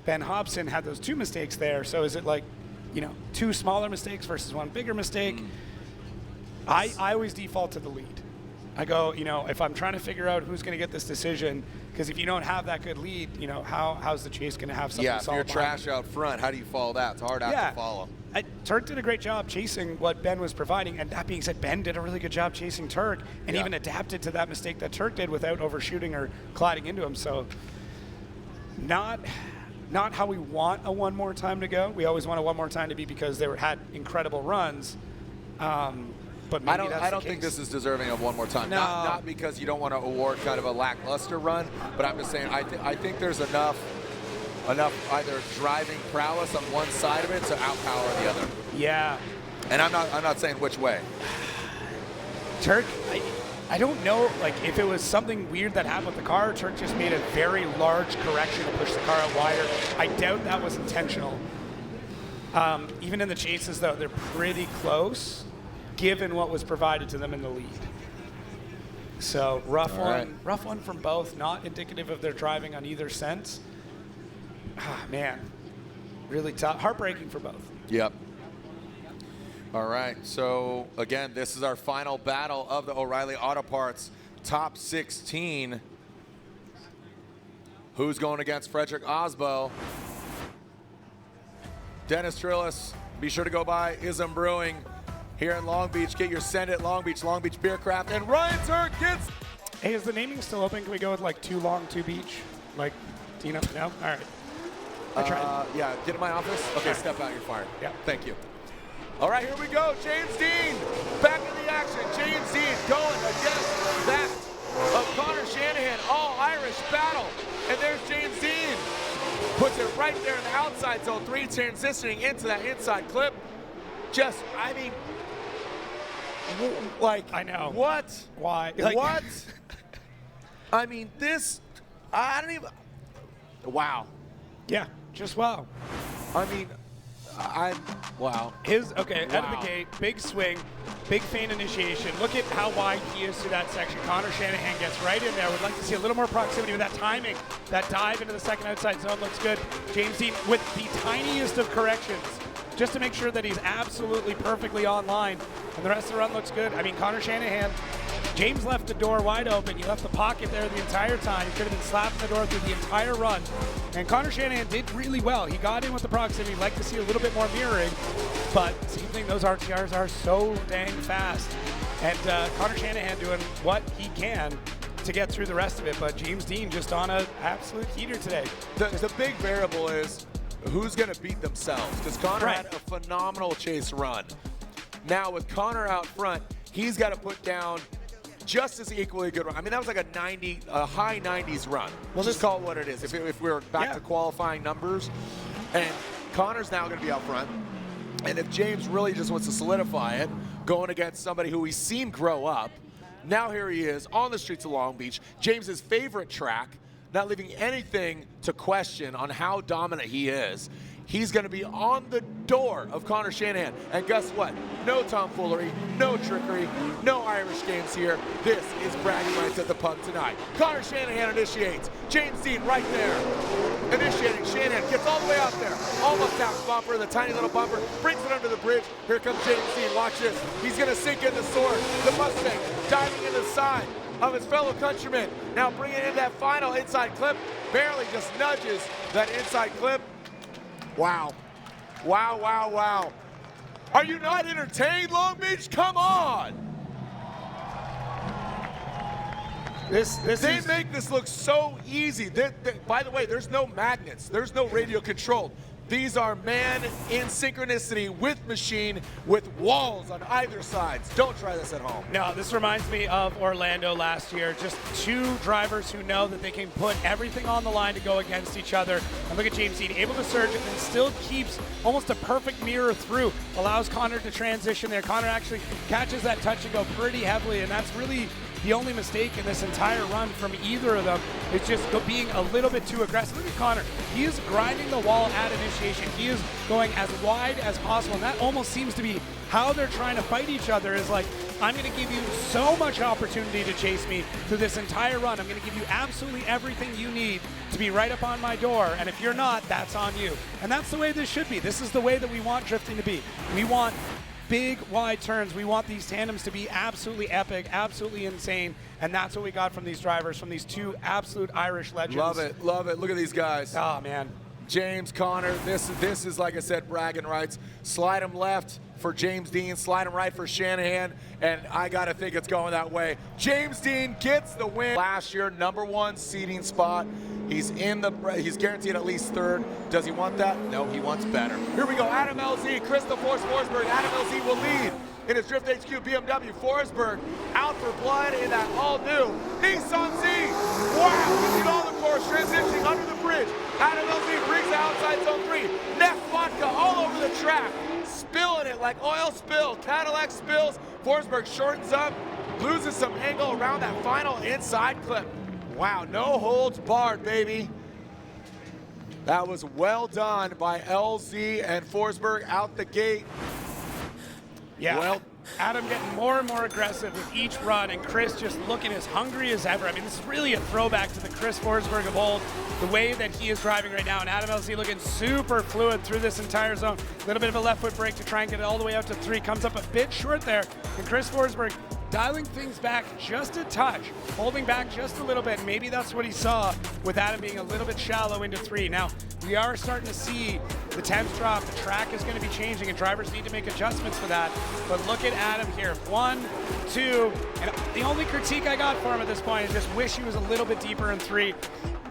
Ben Hobson had those 2 mistakes there. So is it like, 2 smaller mistakes versus 1 bigger mistake? I always default to the lead. I go, if I'm trying to figure out who's going to get this decision, because if you don't have that good lead, how's the chase going to have something solid? Yeah, if you're trash out front, how do you follow that? It's hard to follow. Tuerck did a great job chasing what Ben was providing, and that being said, Ben did a really good job chasing Tuerck, and even adapted to that mistake that Tuerck did without overshooting or colliding into him. So not how we want a 1 more time to go. We always want a 1 more time to be because they had incredible runs. But maybe I don't think this is deserving of 1 more time. No. Not because you don't want to award kind of a lackluster run, but I'm just saying I think there's enough either driving prowess on one side of it to outpower the other. Yeah. And I'm not saying which way. Tuerck, I don't know, if it was something weird that happened with the car, Tuerck just made a very large correction to push the car out wider. I doubt that was intentional. Even in the chases, though, they're pretty close, given what was provided to them in the lead. So rough one from both, not indicative of their driving on either sense. Man, really tough, heartbreaking for both. Yep. All right, so again, this is our final battle of the O'Reilly Auto Parts top 16. Who's going against Frederick Aasbo? Dennis Trillis Be sure to go by Ism Brewing here in Long Beach. Get your Send It Long Beach Beer Craft. And Ryan Tuerck gets... Hey, is the naming still open? Can we go with like Too Long, Too Beach? Like, Tina? No? All right. I tried. Yeah, get in my office. Okay, step out, you're fired. Yeah. Thank you. All right, here we go. James Deane back in the action. James Deane going against that of Connor Shanahan. All Irish battle. And there's James Deane. Puts it right there in the outside zone 3, transitioning into that inside clip. Just, I mean, like, I know. What? Why? Like, what? I mean, this, I don't even, wow. Yeah, just wow. I mean, wow. Okay, out of the gate, big swing, big feint initiation. Look at how wide he is to that section. Connor Shanahan gets right in there. Would like to see a little more proximity with that timing. That dive into the second outside zone looks good. James Deane with the tiniest of corrections, just to make sure that he's absolutely perfectly on line. And the rest of the run looks good. I mean, Connor Shanahan, James left the door wide open. He left the pocket there the entire time. He could have been slapping the door through the entire run. And Connor Shanahan did really well. He got in with the proximity. Like to see a little bit more mirroring. But same thing, those RTRs are so dang fast. And Connor Shanahan doing what he can to get through the rest of it. But James Deane just on an absolute heater today. The big variable is who's going to beat themselves. Because Connor had a phenomenal chase run. Now with Connor out front, he's got to put down just as equally good run. I mean, that was like a high 90s run. We'll just call it what it is. If we're back to qualifying numbers, and Connor's now going to be out front, and if James really just wants to solidify it, going against somebody who he's seen grow up, now here he is on the streets of Long Beach, James's favorite track, not leaving anything to question on how dominant he is. He's going to be on the door of Connor Shanahan. And guess what? No tomfoolery, no trickery, no Irish games here. This is bragging rights at the pub tonight. Connor Shanahan initiates. James Deane right there. Initiating. Shanahan gets all the way out there. Almost taps bumper, the tiny little bumper. Brings it under the bridge. Here comes James Deane. Watch this. He's going to sink in the sword. The Mustang diving in the side of his fellow countryman. Now bringing in that final inside clip. Barely just nudges that inside clip. Wow. Wow, wow, wow. Are you not entertained, Long Beach? Come on. They make this look so easy. By the way, there's no magnets. There's no radio control. These are man in synchronicity with machine with walls on either sides. Don't try this at home. No, this reminds me of Orlando last year. Just two drivers who know that they can put everything on the line to go against each other. And look at James Deane, able to surge and then still keeps almost a perfect mirror through. Allows Connor to transition there. Connor actually catches that touch and go pretty heavily, and that's really the only mistake in this entire run from either of them. It's just being a little bit too aggressive. Look at Connor. He is grinding the wall at initiation. He is going as wide as possible, and that almost seems to be how they're trying to fight each other, is like, I'm going to give you so much opportunity to chase me through this entire run. I'm going to give you absolutely everything you need to be right up on my door, and if you're not, that's on you. And that's the way this should be. This is the way that we want drifting to be. We want big, wide turns. We want these tandems to be absolutely epic, absolutely insane, and that's what we got from these drivers, from these two absolute Irish legends. Love it, love it. Look at these guys. Oh, man. James, Connor, this is, like I said, bragging rights. Slide him left for James Deane, slide him right for Shanahan, and I got to think it's going that way. James Deane gets the win. Last year, #1 seeding spot. He's guaranteed at least third. Does he want that? No, he wants better. Here we go, Adam LZ, Christoph Forsberg. Adam LZ will lead in his Drift HQ BMW. Forsberg out for blood in that all-new Nissan Z. Wow, he's in all the course, transitioning under the bridge. Adam LZ brings the outside zone 3. Neff vodka all over the track, spilling it like oil spill. Cadillac spills. Forsberg shortens up, loses some angle around that final inside clip. Wow, no holds barred, baby. That was well done by LZ and Forsberg out the gate. Yeah, well, Adam getting more and more aggressive with each run, and Chris just looking as hungry as ever. I mean, this is really a throwback to the Chris Forsberg of old, the way that he is driving right now. And Adam LZ looking super fluid through this entire zone. A little bit of a left foot brake to try and get it all the way out to 3. Comes up a bit short there, and Chris Forsberg dialing things back just a touch, holding back just a little bit. Maybe that's what he saw with Adam being a little bit shallow into 3. Now, we are starting to see the temps drop, the track is going to be changing, and drivers need to make adjustments for that. But look at Adam here, 1, 2, and the only critique I got for him at this point is just wish he was a little bit deeper in 3.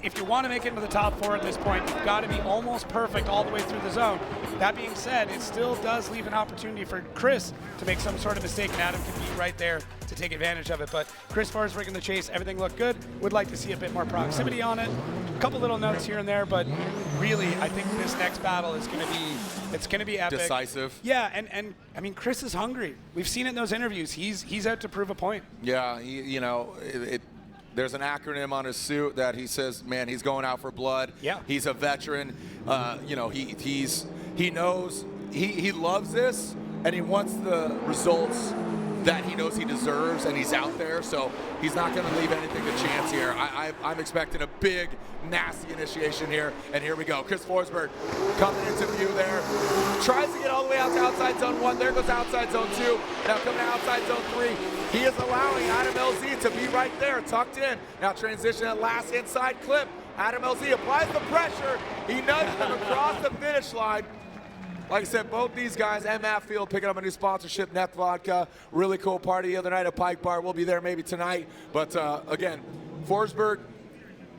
If you want to make it into the top 4 at this point, you've got to be almost perfect all the way through the zone. That being said, it still does leave an opportunity for Chris to make some sort of mistake, and Adam can be right there to take advantage of it. But Chris Forsberg in the chase, everything looked good. Would like to see a bit more proximity on it. A couple little notes here and there, but really, I think this next battle is going to be, it's going to be epic. Decisive. Yeah, and I mean, Chris is hungry. We've seen it in those interviews. He's out to prove a point. Yeah, there's an acronym on his suit that he says, man, he's going out for blood. Yeah. He's a veteran. He knows, he loves this, and he wants the results that he knows he deserves, and he's out there, so he's not going to leave anything to chance here. I'm expecting a big, nasty initiation here, and here we go. Chris Forsberg coming into view there. Tries to get all the way out to outside zone 1. There goes outside zone 2. Now coming to outside zone 3. He is allowing Adam LZ to be right there, tucked in. Now transition that last inside clip. Adam LZ applies the pressure. He nudges him across the finish line. Like I said, both these guys, MF Field picking up a new sponsorship, Net Vodka. Really cool party the other night at Pike Bar. We'll be there maybe tonight. But again, Forsberg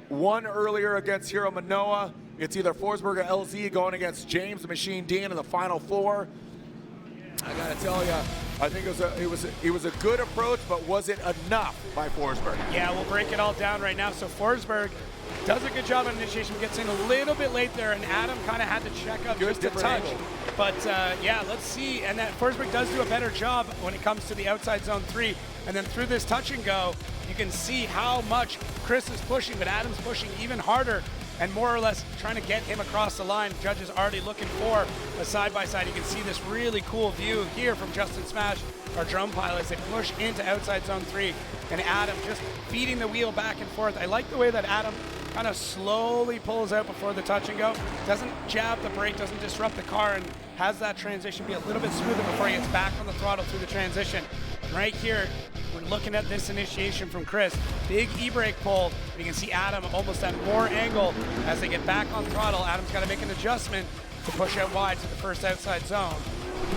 won earlier against Hero Minowa. It's either Forsberg or LZ going against James the Machine Deane in the Final 4. I gotta tell you, I think it was a good approach, but was it enough by Forsberg? Yeah, we'll break it all down right now. So Forsberg does a good job on initiation, gets in a little bit late there, and Adam kind of had to check up just a touch. Angle. But yeah, let's see. And that Forsberg does do a better job when it comes to the outside zone 3. And then through this touch and go, you can see how much Chris is pushing, but Adam's pushing even harder and more or less trying to get him across the line. Judges already looking for a side-by-side. You can see this really cool view here from Justin Smash, our drone pilot, as they push into outside zone 3. And Adam just feeding the wheel back and forth. I like the way that Adam kind of slowly pulls out before the touch and go. Doesn't jab the brake, doesn't disrupt the car, and has that transition be a little bit smoother before he gets back on the throttle through the transition. And right here, we're looking at this initiation from Chris. Big e-brake pull. And you can see Adam almost at more angle as they get back on throttle. Adam's got to make an adjustment to push out wide to the first outside zone.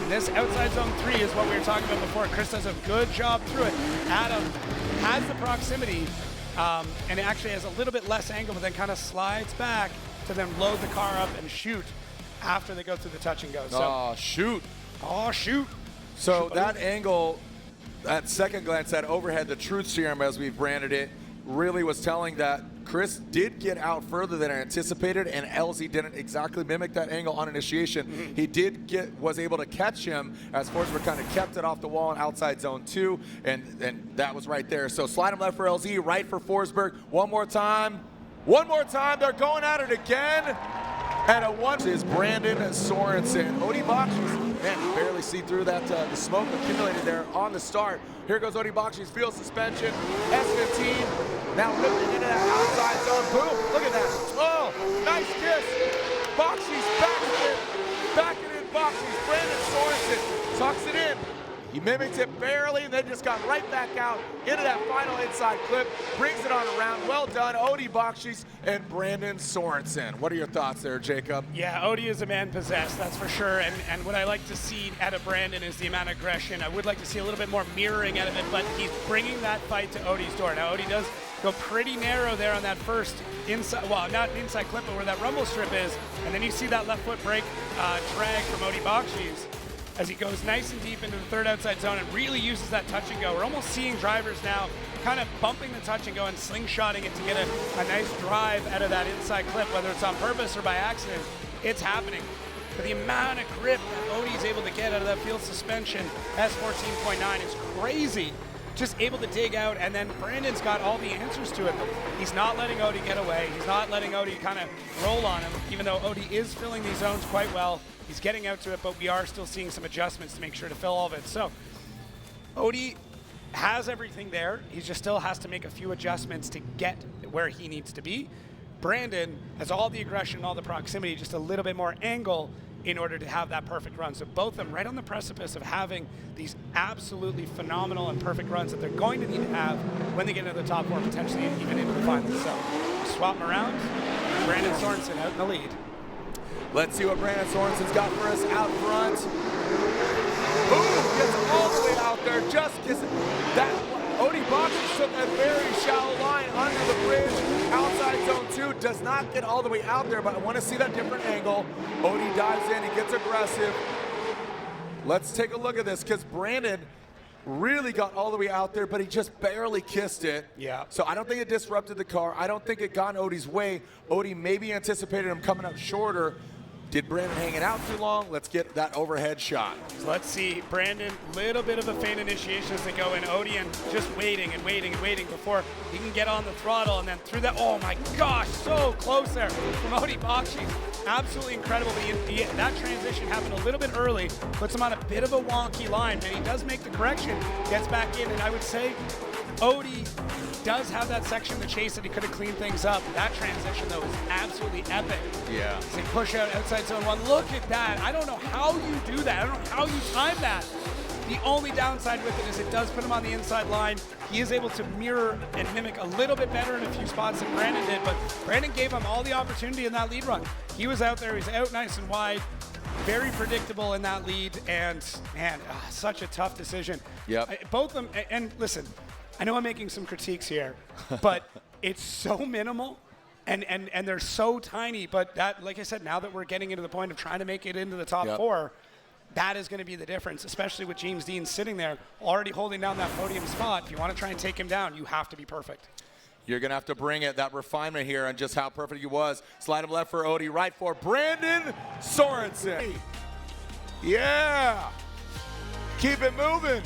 And this outside zone 3 is what we were talking about before. Chris does a good job through it. Adam has the proximity, and it actually has a little bit less angle, but then kind of slides back to then load the car up and shoot after they go through the touch and go. So, Oh, shoot. So that angle, at second glance, that overhead, the truth serum as we've branded it, really was telling that Chris did get out further than anticipated, and LZ didn't exactly mimic that angle on initiation. He was able to catch him as Forsberg kind of kept it off the wall in outside zone 2, and that was right there. So slide him left for LZ, right for Forsberg. One more time, they're going at it again. And a one is Brandon Sorensen. Odi Bakchis, man, you barely see through that, the smoke accumulated there on the start. Here goes Odi Bakchis, field suspension, S15, now ripping into that outside zone. Boom, look at that. Oh, nice kiss. Bakchis backing in Bakchis. Brandon Sorensen tucks it in. He mimicked it barely, and then just got right back out into that final inside clip, brings it on around. Well done, Odi Bakchis and Brandon Sorensen. What are your thoughts there, Jacob? Yeah, Odi is a man possessed, that's for sure. And what I like to see out of Brandon is the amount of aggression. I would like to see a little bit more mirroring out of it, but he's bringing that fight to Odi's door. Now, Odi does go pretty narrow there on that first inside, well, not inside clip, but where that rumble strip is. And then you see that left foot brake drag from Odi Bakchis as he goes nice and deep into the third outside zone and really uses that touch and go. We're almost seeing drivers now kind of bumping the touch and go and slingshotting it to get a nice drive out of that inside clip, whether it's on purpose or by accident. It's happening. But the amount of grip that Odi's able to get out of that field suspension, S14.9, is crazy. Just able to dig out, and then Brandon's got all the answers to it. He's not letting Odi get away. He's not letting Odi kind of roll on him, even though Odi is filling these zones quite well. He's getting out to it, but we are still seeing some adjustments to make sure to fill all of it. So Odi has everything there. He just still has to make a few adjustments to get where he needs to be. Brandon has all the aggression, all the proximity, just a little bit more angle in order to have that perfect run. So both of them right on the precipice of having these absolutely phenomenal and perfect runs that they're going to need to have when they get into the top 4, potentially even into the finals. So swap them around. Brandon Sorensen out in the lead. Let's see what Brandon Sorensen's got for us out front. Boom, gets all the way out there, just gets that. Bakchis took a very shallow line under the bridge, outside zone 2, does not get all the way out there, but I want to see that different angle. Odie dives in, he gets aggressive. Let's take a look at this, because Brandon really got all the way out there, but he just barely kissed it. Yeah. So I don't think it disrupted the car. I don't think it got in Odie's way. Odie maybe anticipated him coming up shorter. Did Brandon hang it out too long? Let's get that overhead shot. So let's see, Brandon, little bit of a feint initiation as they go in. Odie just waiting and waiting and waiting before he can get on the throttle, and then through that, oh my gosh, so close there from Odie Bakchis. Absolutely incredible. That transition happened a little bit early, puts him on a bit of a wonky line, and he does make the correction, gets back in, and I would say Odie does have that section of the chase that he could have cleaned things up. That transition, though, is absolutely epic. Yeah. As they push out outside zone 1. Look at that. I don't know how you do that. I don't know how you time that. The only downside with it is it does put him on the inside line. He is able to mirror and mimic a little bit better in a few spots than Brandon did, but Brandon gave him all the opportunity in that lead run. He was out there. He's out nice and wide. Very predictable in that lead, and man, such a tough decision. Yep. Both of them, and listen, I know I'm making some critiques here, but it's so minimal and they're so tiny. But that, like I said, now that we're getting into the point of trying to make it into the top 4, that is going to be the difference, especially with James Deane sitting there already holding down that podium spot. If you want to try and take him down, you have to be perfect. You're going to have to bring it, that refinement here on just how perfect he was. Slide him left for Odie, right for Brandon Sorensen. Yeah. Keep it moving.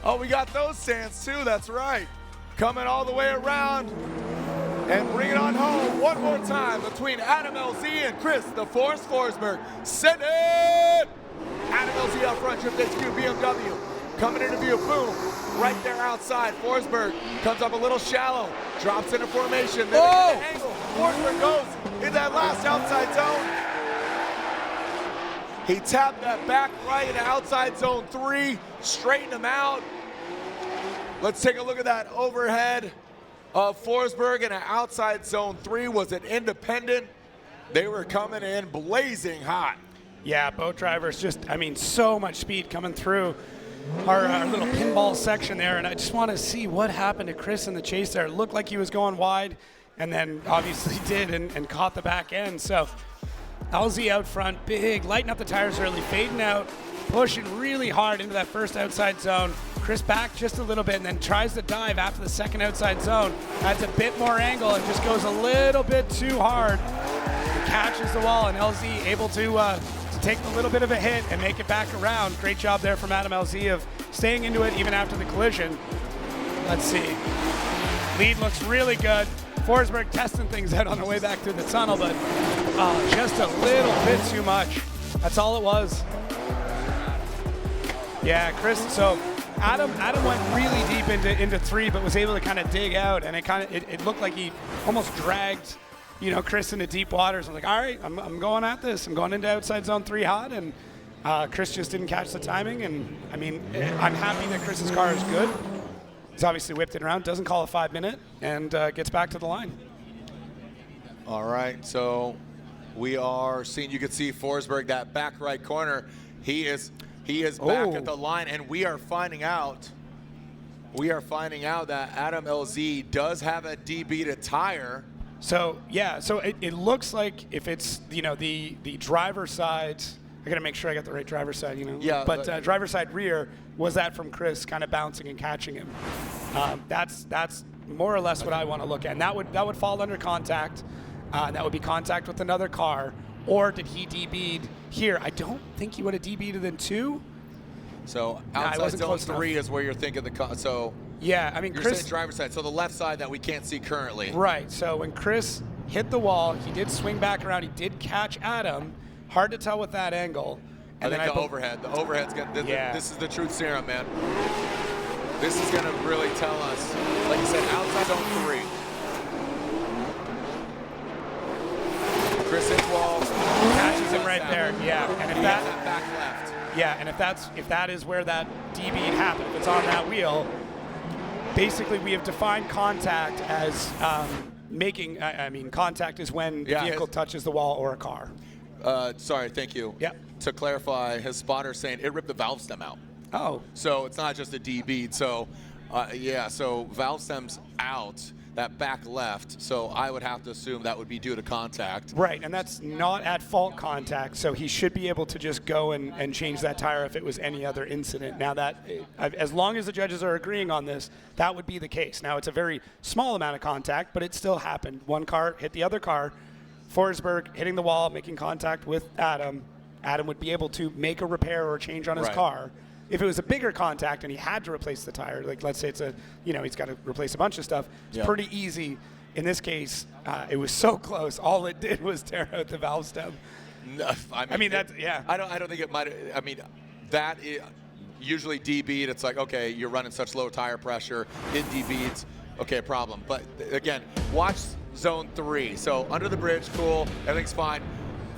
Oh, we got those stands too, that's right. Coming all the way around and bring it on home one more time between Adam LZ and Chris, the Force Forsberg. Send it! Adam LZ out front, Drift HQ, BMW. Coming into view, boom. Right there outside, Forsberg comes up a little shallow, drops into formation, then the angle. Forsberg goes in that last outside zone. He tapped that back right into outside zone 3, straightened him out. Let's take a look at that overhead of Forsberg in an outside zone 3. Was it independent? They were coming in blazing hot. Yeah, both drivers just, I mean, so much speed coming through our little pinball section there, and I just want to see what happened to Chris in the chase there. It looked like he was going wide, and then obviously did and caught the back end. So LZ out front, big, lighting up the tires early, fading out, pushing really hard into that first outside zone. Chris back just a little bit and then tries to dive after the second outside zone. Adds a bit more angle and just goes a little bit too hard. He catches the wall, and LZ able to take a little bit of a hit and make it back around. Great job there from Adam LZ of staying into it even after the collision. Let's see. Lead looks really good. Forsberg testing things out on the way back through the tunnel, but just a little bit too much. That's all it was. Yeah, Chris, so Adam went really deep into 3, but was able to kind of dig out, and it looked like he almost dragged, Chris into deep waters. I'm like, all right, I'm going at this. I'm going into outside zone 3 hot, and Chris just didn't catch the timing. And I mean, I'm happy that Chris's car is good. He's obviously whipped it around, doesn't call a 5-minute, and gets back to the line. All right, so we are seeing, you can see Forsberg, that back right corner. He is back at the line, and we are finding out that Adam LZ does have a DB tire. So yeah, so it looks like if it's the driver side, I gotta make sure I got the right driver side, Yeah. But driver side rear was that from Chris kind of bouncing and catching him. That's more or less what I want to look at. And that would fall under contact. That would be contact with another car. Or did he DB'd here? I don't think he would have DB'd in 2. So outside zone 3 is where you're thinking so. Yeah, I mean, you're Chris, saying driver's side, so the left side that we can't see currently. Right, so when Chris hit the wall, he did swing back around. He did catch Adam. Hard to tell with that angle. And then the overhead's going to, this is the truth serum, man. This is going to really tell us, like you said, outside zone 3. Chris hits wall. Catches him right there, yeah. And if that back left. Yeah, and if that is where that DB happened, if it's on that wheel, basically we have defined contact as making, I mean, contact is when the vehicle touches the wall or a car. Sorry, thank you. Yep. To clarify, his spotter saying it ripped the valve stem out. Oh. So it's not just a D bead. So, so valve stem's out, that back left. So I would have to assume that would be due to contact. Right, and that's not at fault contact, so he should be able to just go and change that tire if it was any other incident. Now that, as long as the judges are agreeing on this, that would be the case. Now it's a very small amount of contact, but it still happened. One car hit the other car. Forsberg hitting the wall, making contact with Adam. Adam would be able to make a repair or a change on his car. If it was a bigger contact and he had to replace the tire, like let's say it's a, he's got to replace a bunch of stuff, it's pretty easy. In this case, it was so close. All it did was tear out the valve stem. No, I mean that's, I don't think it might, I mean, that is, usually D bead, it's like, okay, you're running such low tire pressure, in D beads, okay, problem. But again, watch zone 3. So under the bridge, cool, everything's fine.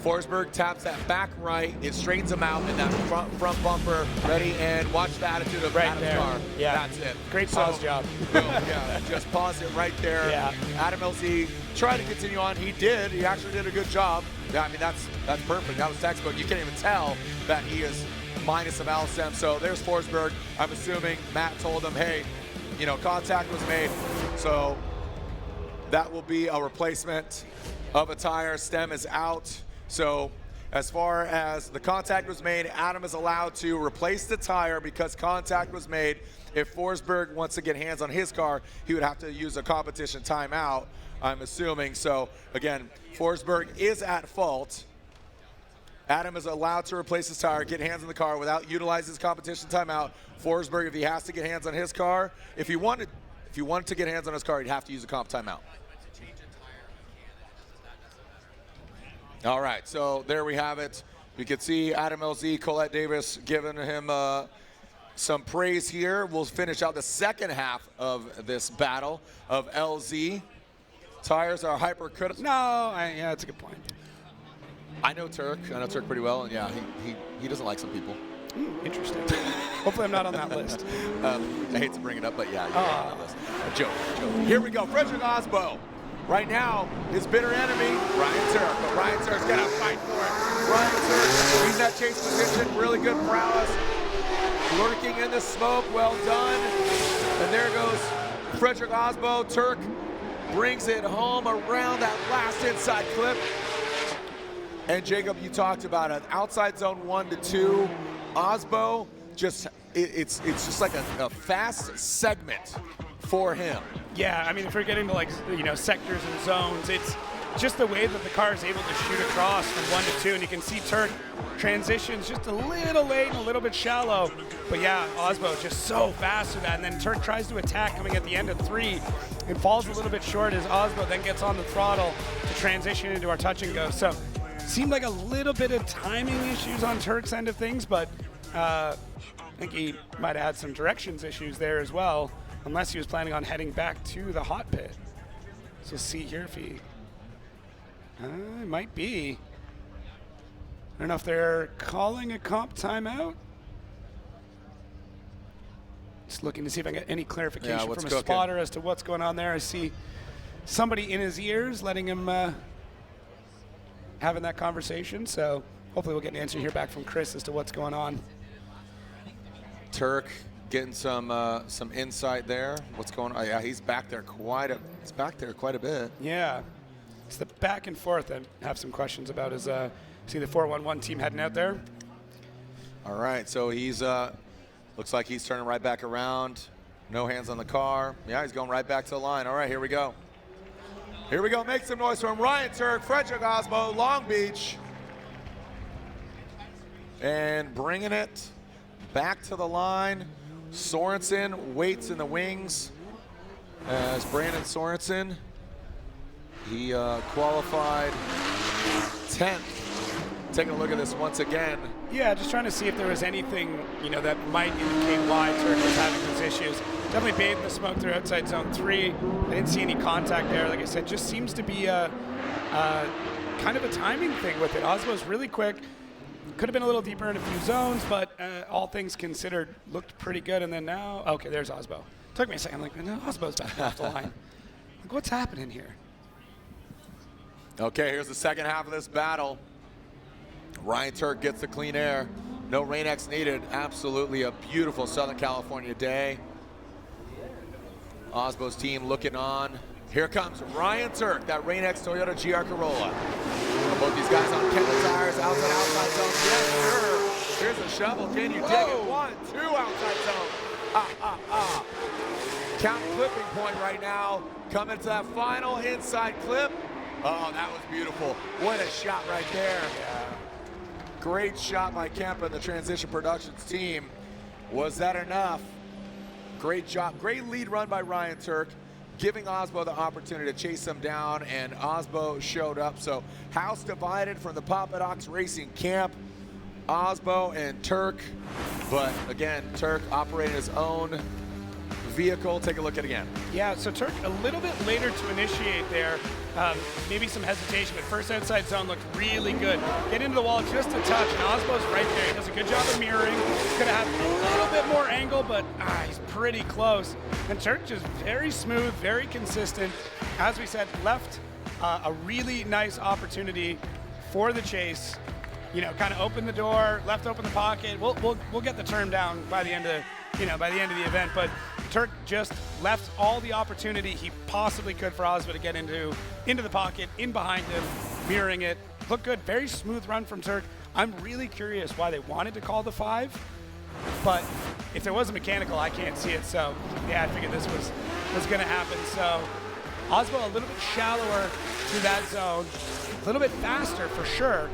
Forsberg taps that back right, it straightens him out, and that front bumper ready, and watch the attitude of Adam's car. Yeah, that's it. Great pause job. Boom, just pause it right there. Yeah. Adam LZ tried to continue on. He did. He actually did a good job. Yeah, I mean that's perfect. That was textbook. You can't even tell that he is minus a valve stem. So there's Forsberg. I'm assuming Matt told him, hey, contact was made. So that will be a replacement of a tire. Stem is out. So as far as the contact was made, Adam is allowed to replace the tire because contact was made. If Forsberg wants to get hands on his car, he would have to use a competition timeout, I'm assuming. So again, Forsberg is at fault. Adam is allowed to replace his tire, get hands on the car without utilizing his competition timeout. Forsberg, if he has to get hands on his car, if he wanted to get hands on his car, he'd have to use a comp timeout. All right, so there we have it. We could see Adam LZ, Colette Davis giving him some praise here. We'll finish out the second half of this battle of LZ. Tires are hypercritical. Yeah, that's a good point. I know Tuerck. I know Tuerck pretty well, and yeah, he doesn't like some people. Interesting. Hopefully I'm not on that list. I hate to bring it up, but yeah, you're on that list. Joke. Here we go, Frederick Aasbo. Right now, his bitter enemy, Ryan Tuerck. But Ryan Tuerck's gonna fight for it. Ryan Tuerck, he's at chase position, really good prowess. Lurking in the smoke, well done. And there goes Frederick Aasbo. Tuerck brings it home around that last inside clip. And Jacob, you talked about it. Outside zone 1 to 2, Aasbo, it's just like a fast segment for him. Yeah, I mean, if we're getting to sectors and zones, it's just the way that the car is able to shoot across from 1 to 2, and you can see Tuerck transitions just a little late and a little bit shallow. But yeah, Aasbo just so fast with that, and then Tuerck tries to attack coming at the end of 3 and falls a little bit short as Aasbo then gets on the throttle to transition into our touch and go. So seemed like a little bit of timing issues on Tuerck's end of things, but I think he might have had some directions issues there as well, unless he was planning on heading back to the hot pit. So see here if he might be. I don't know if they're calling a comp timeout. Just looking to see if I can get any clarification from a spotter as to what's going on there. I see somebody in his ears letting him having that conversation. So hopefully we'll get an answer here back from Chris as to what's going on. Tuerck getting some insight there. What's going on? Yeah, he's back there quite a bit. Yeah, it's the back and forth I have some questions about. Is see the 411 team heading out there? All right, so he's looks like he's turning right back around. No hands on the car. Yeah, he's going right back to the line. All right, here we go. Here we go. Make some noise from Ryan Tuerck, Frederick Aasbo, Long Beach, and bringing it back to the line. Sorensen waits in the wings as Brandon Sorensen. He qualified 10th. Taking a look at this once again. Yeah, just trying to see if there was anything, that might indicate why Tuerck was having these issues. Definitely bathed in the smoke through outside zone 3. I didn't see any contact there. Like I said, just seems to be a kind of a timing thing with it. Aasbo's really quick. Could have been a little deeper in a few zones, but all things considered, looked pretty good. And then now, okay, there's Aasbo. Took me a second. I'm like, no, Aasbo's back off the line. Like, what's happening here? Okay, here's the second half of this battle. Ryan Tuerck gets the clean air. No rain X needed. Absolutely a beautiful Southern California day. Aasbo's team looking on. Here comes Ryan Tuerck, that Rain X Toyota GR Corolla. Both these guys on Kevin tires, outside zone. Yes, sir. Here's a shovel. Can you dig it? 1, 2, outside zone. Count clipping point right now. Coming to that final inside clip. Oh, that was beautiful. What a shot right there. Yeah. Great shot by Kemp and the Transition Productions team. Was that enough? Great job. Great lead run by Ryan Tuerck, giving Aasbo the opportunity to chase him down, and Aasbo showed up. So house divided from the Papadox Racing camp. Aasbo and Tuerck, but again, Tuerck operating his own vehicle. Take a look at it again. Yeah, so Tuerck a little bit later to initiate there. Maybe some hesitation, but first outside zone looked really good. Get into the wall just a touch, and Aasbo's right there. He does a good job of mirroring. Could have had a little bit more angle, but he's pretty close. And Tuerck just very smooth, very consistent. As we said, left a really nice opportunity for the chase. You know, kind of open the door, left open the pocket. We'll get the turn down by the end of by the end of the event, but Tuerck just left all the opportunity he possibly could for Aasbo to get into the pocket, in behind him, mirroring it. Looked good, very smooth run from Tuerck. I'm really curious why they wanted to call the 5, but if there was a mechanical, I can't see it. So yeah, I figured this was going to happen. So Aasbo a little bit shallower through that zone, a little bit faster for sure.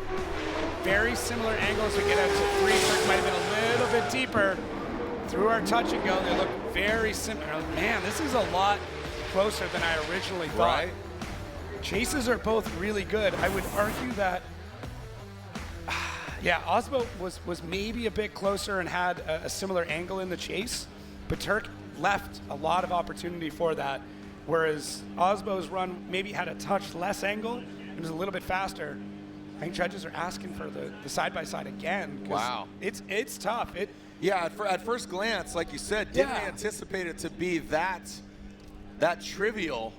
Very similar angles we get out to 3. Tuerck might have been a little bit deeper. Through our touch and go, they look very similar. Man, this is a lot closer than I originally thought. Right. Chases are both really good. I would argue that, yeah, Aasbo was maybe a bit closer and had a similar angle in the chase, but Tuerck left a lot of opportunity for that, whereas Aasbo's run maybe had a touch less angle and was a little bit faster. I think judges are asking for the side-by-side again. Wow. It's tough. Yeah, at first glance, like you said, didn't anticipate it to be that trivial.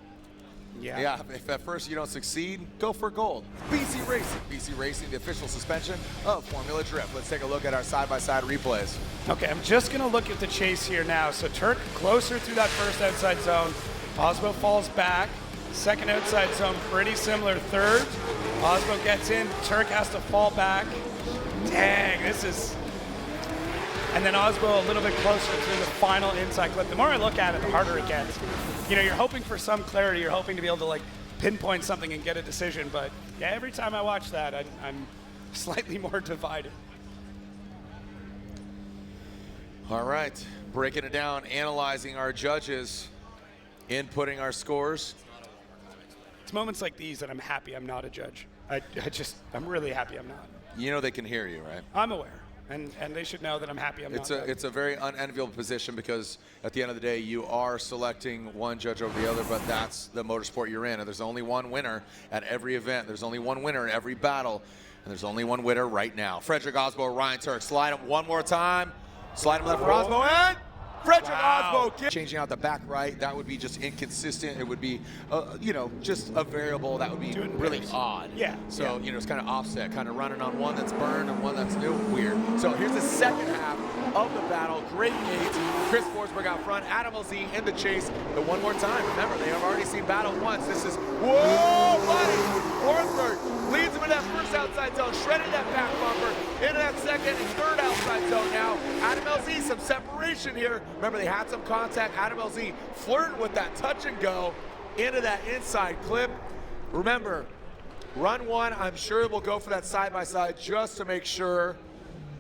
Yeah, if at first you don't succeed, go for gold. BC Racing. BC Racing, the official suspension of Formula Drift. Let's take a look at our side-by-side replays. Okay, I'm just going to look at the chase here now. So Tuerck closer through that first outside zone. Aasbo falls back. Second outside zone, pretty similar. Third, Aasbo gets in. Tuerck has to fall back. Dang, this is... And then Aasbo a little bit closer to the final inside clip. The more I look at it, the harder it gets. You know, you're hoping for some clarity. You're hoping to be able to like pinpoint something and get a decision. But yeah, every time I watch that, I'm slightly more divided. All right, breaking it down, analyzing our judges, inputting our scores. It's moments like these that I'm happy I'm not a judge. I'm really happy I'm not. You know they can hear you, right? I'm aware. And they should know that I'm happy I'm not. It's a very unenviable position because at the end of the day, you are selecting one judge over the other, but that's the motorsport you're in. And there's only one winner at every event. There's only one winner in every battle. And there's only one winner right now. Frederick Aasbo, Ryan Tuerck. Slide him one more time. Slide him left for Aasbo, and Frederick Aasbo changing out the back right. That would be just inconsistent. It would be, just a variable that would be really odd. Yeah. So, it's kind of offset, kind of running on one that's burned and one that's new. Weird. So here's the second half of the battle. Great gate. Chris Forsberg out front. Adam LZ in the chase. But one more time. Remember, they have already seen battle once. This is, whoa, buddy. Forsberg leads him in that first outside zone, shredded that back bumper. Into that second and third outside zone now. Adam LZ, some separation here. Remember, they had some contact. Adam LZ flirting with that touch and go into that inside clip. Remember, run one, I'm sure we'll go for that side-by-side just to make sure.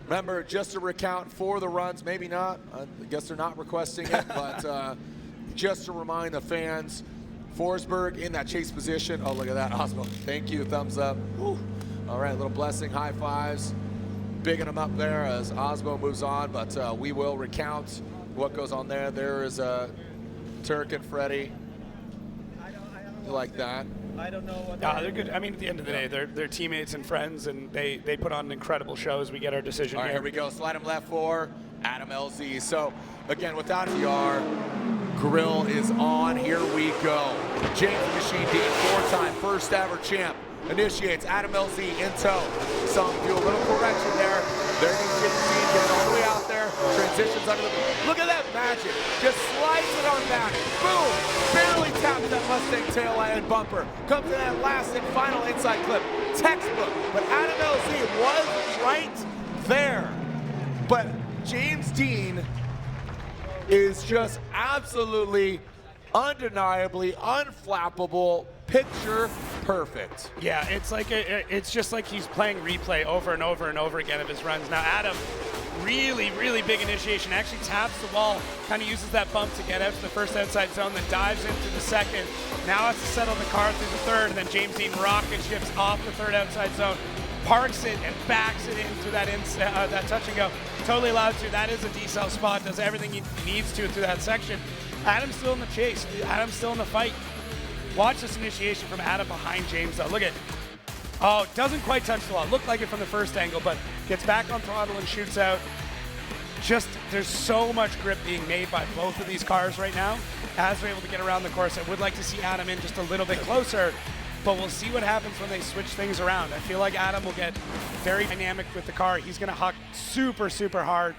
Remember, just to recount for the runs, maybe not. I guess they're not requesting it, but just to remind the fans, Forsberg in that chase position. Oh, look at that, Aasbo. Thank you, thumbs up. Woo. All right, little blessing, high fives. Bigging them up there as Aasbo moves on, but we will recount what goes on there. There is Tuerck and Freddie. Like that. I don't know what they're good. I mean, at the end of the day, they're teammates and friends, and they put on an incredible show as we get our decision. All right, here we go. Slide him left for Adam LZ. So, again, without VR, grill is on. Here we go. James Machine Deane, 4-time first ever champ initiates. Adam LZ in tow. Saw him do a little correction there. There goes James Deane, gets all the way out there. Transitions under the... Look at that magic. Just slides it on back. Boom. Barely taps that Mustang tail and bumper. Comes to that last and final inside clip. Textbook. But Adam LZ was right there. But James Deane is just absolutely, undeniably, unflappable, picture perfect. Yeah, it's just like he's playing replay over and over and over again of his runs. Now Adam, really, really big initiation, actually taps the wall, kind of uses that bump to get out to the first outside zone, then dives into the second. Now has to settle the car through the third, and then James Deane rocket ships off the third outside zone, parks it and backs it into that touch and go. Totally allowed to. That is a decel spot. Does everything he needs to through that section. Adam's still in the chase. Adam's still in the fight. Watch this initiation from Adam behind James, though. Look at, oh, doesn't quite touch the wall. Looked like it from the first angle, but gets back on throttle and shoots out. Just, there's so much grip being made by both of these cars right now. As they're able to get around the course, I would like to see Adam in just a little bit closer, but we'll see what happens when they switch things around. I feel like Adam will get very dynamic with the car. He's going to huck super, super hard.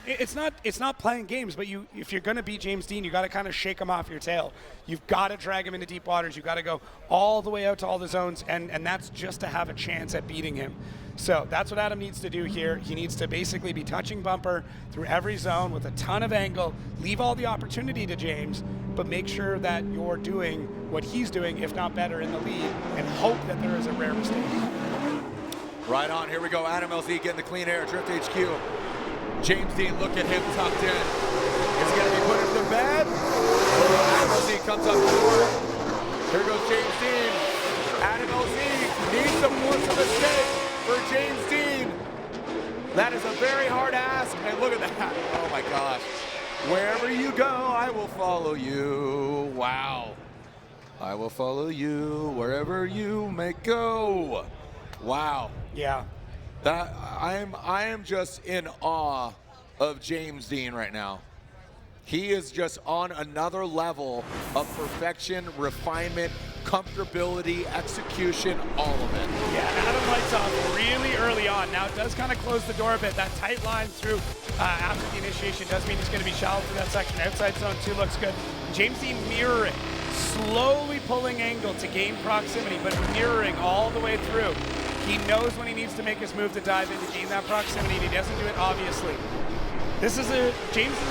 It's not playing games, but if you're going to beat James Deane, you got to kind of shake him off your tail. You've got to drag him into deep waters. You've got to go all the way out to all the zones, and that's just to have a chance at beating him. So that's what Adam needs to do here. He needs to basically be touching bumper through every zone with a ton of angle, leave all the opportunity to James, but make sure that you're doing what he's doing, if not better, in the lead, and hope that there is a rare mistake. Right on, here we go. Adam LZ getting the clean air, Drift HQ. James Deane, look at him tucked in. Is he going to be put into bed? Adam LZ comes up short. Here goes James Deane. Adam LZ needs to force a mistake for James Deane. That is a very hard ask, and look at that. Oh my gosh. Wherever you go, I will follow you. Wow. I will follow you wherever you may go. Wow. Yeah. That I am just in awe of James Deane right now. He is just on another level of perfection, refinement, comfortability, execution, all of it. Yeah, Adam lights off really early on. Now it does kind of close the door a bit. That tight line through after the initiation does mean he's going to be shallow through that section. Outside zone 2 looks good. James Deane mirroring, slowly pulling angle to gain proximity, but mirroring all the way through. He knows when he needs to make his move to dive in to gain that proximity, and he doesn't do it obviously. James is a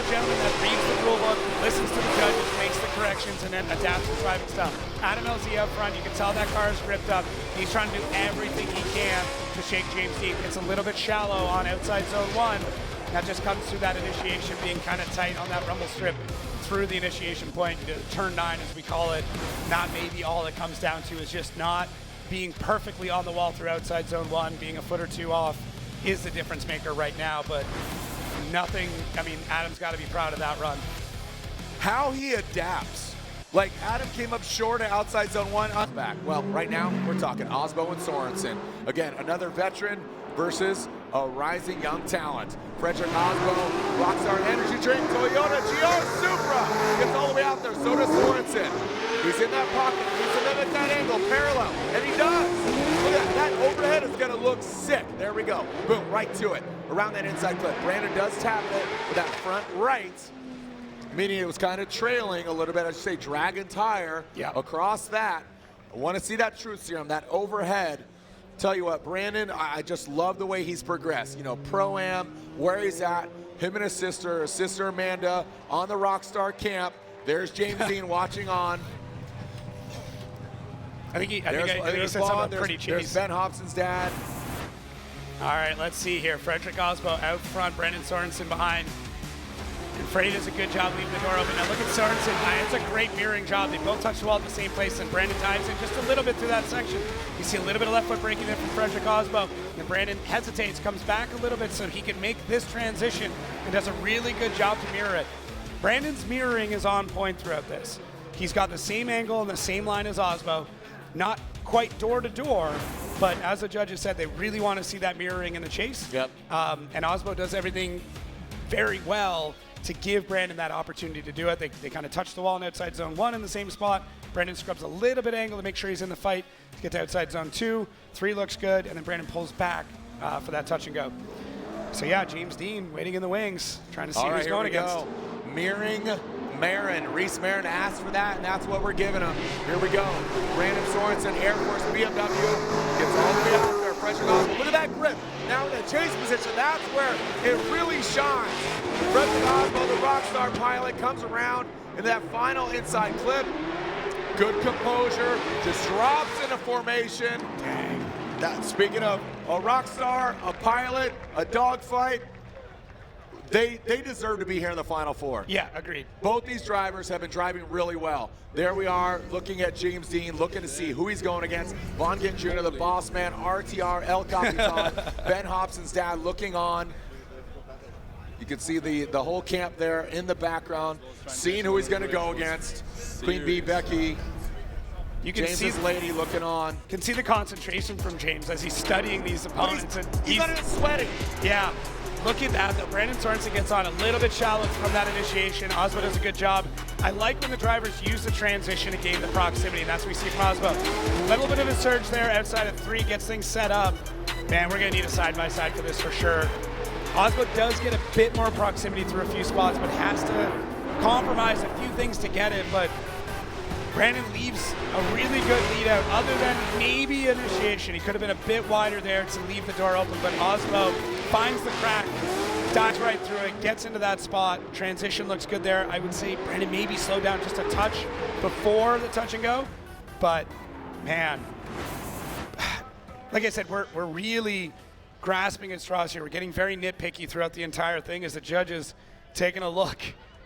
gentleman that reads the rule book, listens to the judges, makes the corrections, and then adapts his driving style. Adam LZ up front, you can tell that car is gripped up. He's trying to do everything he can to shake James Deane. It's a little bit shallow on outside zone 1. That just comes through that initiation being kind of tight on that rumble strip through the initiation point, turn 9 as we call it. Not maybe all it comes down to is just not being perfectly on the wall through outside zone 1, being a foot or 2 off is the difference maker right now, but nothing, I mean, Adam's got to be proud of that run. How he adapts. Like, Adam came up short of outside zone 1, back. Well, right now, we're talking Aasbo and Sorensen. Again, another veteran versus a rising young talent. Frederick Aasbo, Rockstar Energy Drink, Toyota GR Supra, gets all the way out there, so does Sorensen. He's in that pocket, he's to limit that angle, parallel, and he does. Look at that, that overhead is gonna look sick. There we go, boom, right to it. Around that inside clip, Brandon does tap it with that front right, meaning it was kind of trailing a little bit, I should say dragon tire across that. I wanna see that truth serum, that overhead. Tell you what, Brandon, I just love the way he's progressed. You know, Pro-Am, where he's at, him and his sister Amanda on the Rockstar camp. There's James Deane watching on. I think he said something pretty cheesy. There's Ben Hobson's dad. All right, let's see here. Frederick Aasbo out front, Brandon Sorensen behind. And Freddie does a good job leaving the door open. Now look at Sorensen. It's a great mirroring job. They both touch the wall at the same place, and Brandon dives in just a little bit through that section. You see a little bit of left foot breaking in from Frederick Aasbo. And Brandon hesitates, comes back a little bit so he can make this transition and does a really good job to mirror it. Brandon's mirroring is on point throughout this. He's got the same angle and the same line as Aasbo. Not quite door to door, but as the judges said, they really want to see that mirroring in the chase. Yep. And Aasbo does everything very well to give Brandon that opportunity to do it. They kind of touch the wall in outside zone 1 in the same spot, Brandon scrubs a little bit angle to make sure he's in the fight to get to outside zone 2. 3 looks good, and then Brandon pulls back for that touch and go. So yeah, James Deane waiting in the wings, trying to see who he's going against. Mirroring Marin. Reese Marin asked for that, and that's what we're giving him. Here we go. Brandon Sorensen, Air Force BMW, gets all the way out there. Frederick Aasbo, look at that grip. Now in the chase position, that's where it really shines. Frederick Aasbo, the Rockstar pilot, comes around in that final inside clip. Good composure, just drops into formation. Dang. Speaking of a rock star, a pilot, a dogfight, they deserve to be here in the Final Four. Yeah, agreed. Both these drivers have been driving really well. There we are, looking at James Deane, looking to see who he's going against. Von Gittin Jr., the boss man, RTR, El Capitan, Ben Hobson's dad looking on. You can see the whole camp there in the background, seeing who he's going to go against. Queen Bee, Becky. You can James's see lady looking on. Can see the concentration from James as he's studying these opponents. He's sweating. Yeah. Look at that, though. Brandon Sorensen gets on a little bit shallow from that initiation. Aasbo does a good job. I like when the drivers use the transition to gain the proximity, and that's what we see from Aasbo. A little bit of a surge there outside of 3, gets things set up. Man, we're going to need a side-by-side for this for sure. Aasbo does get a bit more proximity through a few spots, but has to compromise a few things to get it. But Brandon leaves a really good lead out, other than maybe initiation. He could have been a bit wider there to leave the door open, but Aasbo finds the crack, dives right through it, gets into that spot. Transition looks good there. I would say Brandon maybe slowed down just a touch before the touch and go, but man, like I said, we're really grasping at straws here. We're getting very nitpicky throughout the entire thing as the judges taking a look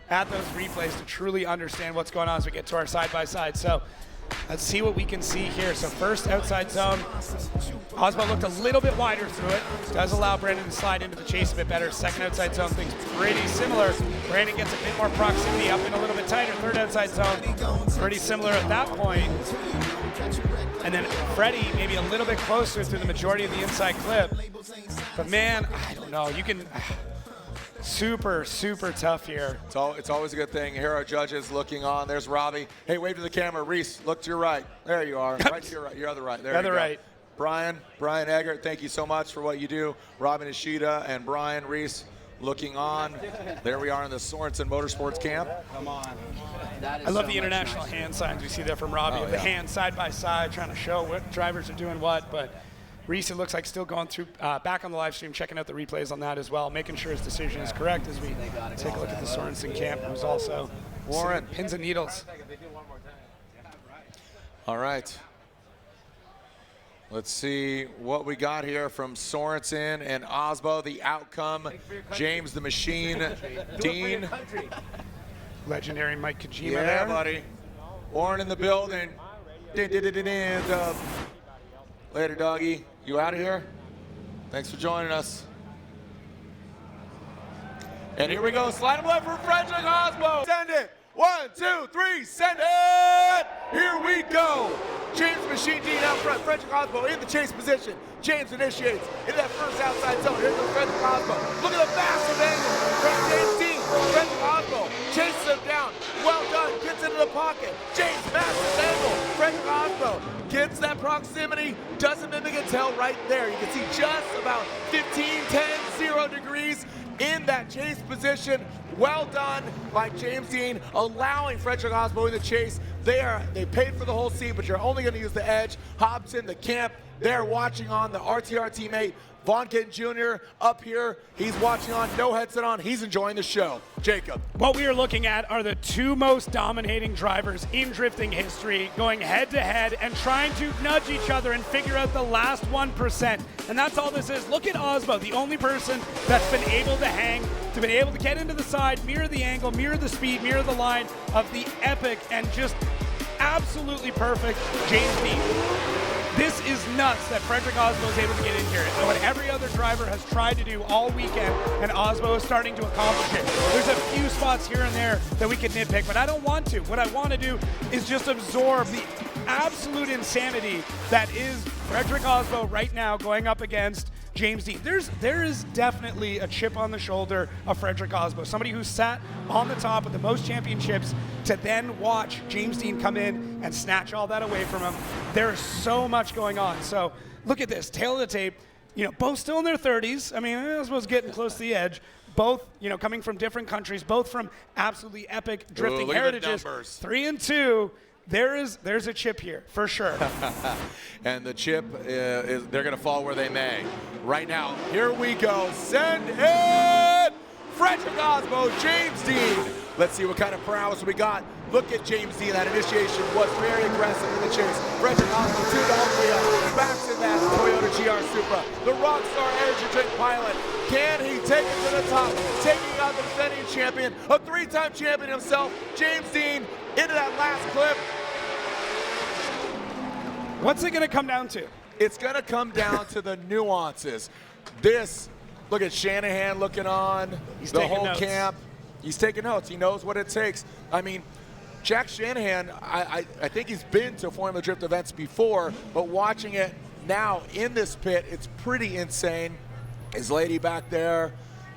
at those replays to truly understand what's going on as we get to our side-by-side. So let's see what we can see here. So first outside zone, Aasbo looked a little bit wider through it. Does allow Brandon to slide into the chase a bit better. Second outside zone, things pretty similar. Brandon gets a bit more proximity, up in a little bit tighter. Third outside zone, pretty similar at that point. And then Freddie maybe a little bit closer through the majority of the inside clip. But man, I don't know. You can... Super, super tough here. It's always a good thing. Here are judges looking on. There's Robbie. Hey, wave to the camera. Reese, look to your right. There you are. Right to your right. You're on the right. There you go. Right. Brian Eggert, thank you so much for what you do. Robin Ishida and Brian Reese looking on. There we are in the Sorensen Motorsports camp. Come on. I love the international hand signs we see there from Robbie. Oh, the hands side by side, trying to show what drivers are doing what, but Reese, it looks like still going through, back on the live stream, checking out the replays on that as well, making sure his decision is correct as we take a look at the Sorensen camp, who's also Warren. Pins and needles. All right. Let's see what we got here from Sorensen and Aasbo. The outcome, James the Machine, Deane. Legendary Mike Kojima Yeah, there. buddy. Warren in the building. Later, doggy. You out of here? Thanks for joining us. And here we go. Slide him left for Frederick Aasbo. Send it. 1, 2, 3. Send it. Here we go. James Machine Deane out front. Frederick Aasbo in the chase position. James initiates in that first outside zone. Here's the Frederick Aasbo. Look at the massive angle from James Deane. Frederick Aasbo chases him down. Well done. Gets into the pocket. James, massive angle. Frederick Aasbo gets that proximity. Doesn't mimic a tail right there. You can see just about 15, 10, 0 degrees in that chase position. Well done by James Deane, allowing Frederick Aasbo in the chase. They paid for the whole seat, but you're only going to use the edge. Hobson, the camp, they're watching on. The RTR teammate, Von Gittin Jr. up here. He's watching on, no headset on. He's enjoying the show. Jacob. What we are looking at are the two most dominating drivers in drifting history going head-to-head and trying to nudge each other and figure out the last 1%. And that's all this is. Look at Aasbo, the only person that's been able to hang, to be able to get into the side, mirror the angle, mirror the speed, mirror the line of the epic and just absolutely perfect James Deane. This is nuts that Frederick Aasbo is able to get in here. And what every other driver has tried to do all weekend, and Aasbo is starting to accomplish it. There's a few spots here and there that we could nitpick, but I don't want to. What I want to do is just absorb the absolute insanity that is Frederick Aasbo right now going up against James Deane. There is definitely a chip on the shoulder of Frederick Aasbo, somebody who sat on the top with the most championships to then watch James Deane come in and snatch all that away from him. There is so much going on. So look at this, tail of the tape. You know, both still in their 30s. I mean, Aasbo's getting close to the edge. Both, you know, coming from different countries, both from absolutely epic drifting heritages. 3 and 2. There's a chip here, for sure. And the chip, they're going to fall where they may. Right now, here we go. Send it! Frederick Aasbo, James Deane. Let's see what kind of prowess we got. Look at James Deane. That initiation was very aggressive in the chase. Frederick Aasbo, 2 all the way up. Backs in that Toyota GR Supra. The Rockstar Energy Drink pilot. Can he take it to the top? Taking out the defending champion, a 3-time champion himself, James Deane, into that last clip. What's it going to come down to? It's going to come down to the nuances. This, look at Shanahan looking on, the whole notes. camp. He's taking notes. He knows what it takes. I mean, Jack Shanahan, I think he's been to Formula Drift events before, but watching it now in this pit, it's pretty insane. His lady back there,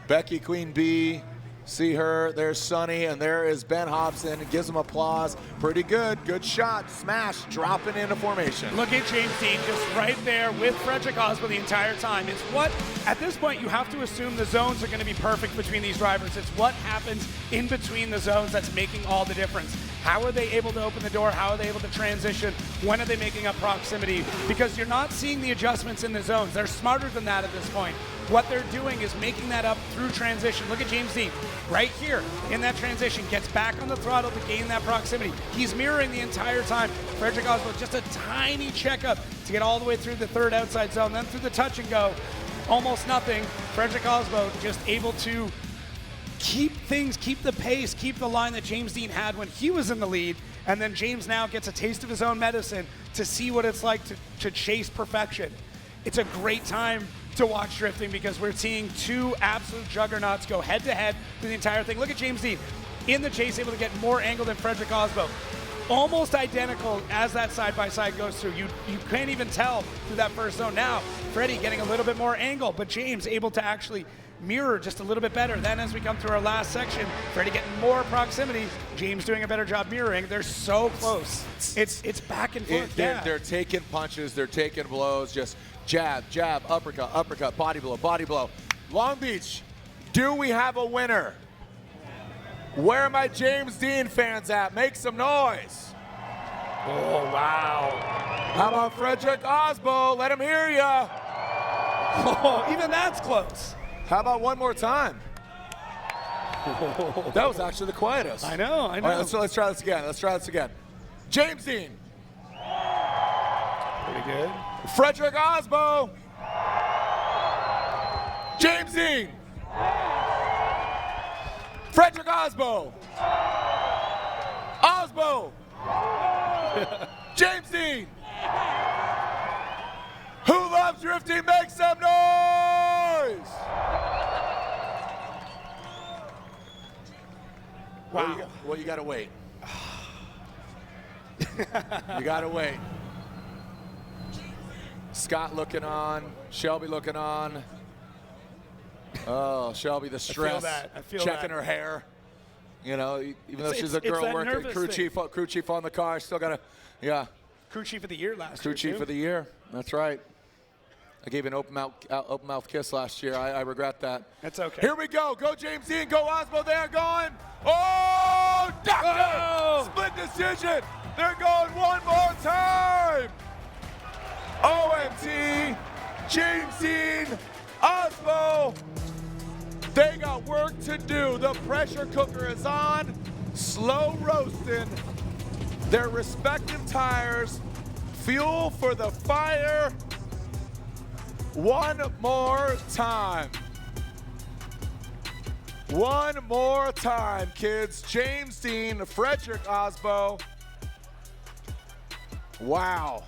Becky Queen Bee, see her, there's Sonny, and there is Ben Hobson. Gives him applause. Pretty good, good shot, smash, dropping into formation. Look at James Deane just right there with Frederick Aasbo the entire time. It's what, at this point, you have to assume the zones are going to be perfect between these drivers. It's what happens in between the zones that's making all the difference. How are they able to open the door? How are they able to transition? When are they making up proximity? Because you're not seeing the adjustments in the zones. They're smarter than that at this point. What they're doing is making that up through transition. Look at James Deane right here in that transition, gets back on the throttle to gain that proximity. He's mirroring the entire time. Frederick Aasbo, just a tiny checkup to get all the way through the 3rd outside zone, then through the touch and go, almost nothing. Frederick Aasbo just able to keep the pace, keep the line that James Deane had when he was in the lead, and then James now gets a taste of his own medicine to see what it's like to chase perfection. It's a great time to watch drifting because we're seeing 2 absolute juggernauts go head-to-head through the entire thing. Look at James Deane in the chase, able to get more angle than Frederick Aasbo. Almost identical as that side-by-side goes through. You can't even tell through that first zone. Now, Freddie getting a little bit more angle, but James able to actually mirror just a little bit better. Then as we come through our last section, Freddie getting more proximity, James doing a better job mirroring. They're so close. It's back and forth. They're taking punches, they're taking blows, just jab, jab, uppercut, uppercut, body blow, body blow. Long Beach, do we have a winner? Where are my James Deane fans at? Make some noise. Oh, wow. How about Frederick Aasbo? Let him hear ya. Oh, even that's close. How about one more time? That was actually the quietest. I know. All right, let's try this again. James Deane. Pretty good. Frederick Aasbo. James Deane. Frederick Aasbo. Aasbo. James Deane. Who loves drifting? Make some noise! Wow. Well, you gotta wait. You gotta wait. Scott looking on, Shelby looking on. Oh, Shelby, the stress. I feel checking that. her hair. You know, even though she's a it's girl that working, nervous crew chief on the car, still gotta, yeah. Crew chief of the year last year. Crew chief of the year. That's right. I gave you an open mouth kiss last year. I regret that. That's okay. Here we go. Go James Deane. Go Aasbo. They're going. Oh, doctor! Oh! Split decision. They're going one more time. OMT. James Deane. Aasbo. They got work to do. The pressure cooker is on. Slow roasting. Their respective tires. Fuel for the fire. One more time. One more time, kids. James Deane, Frederick Aasbo. Wow.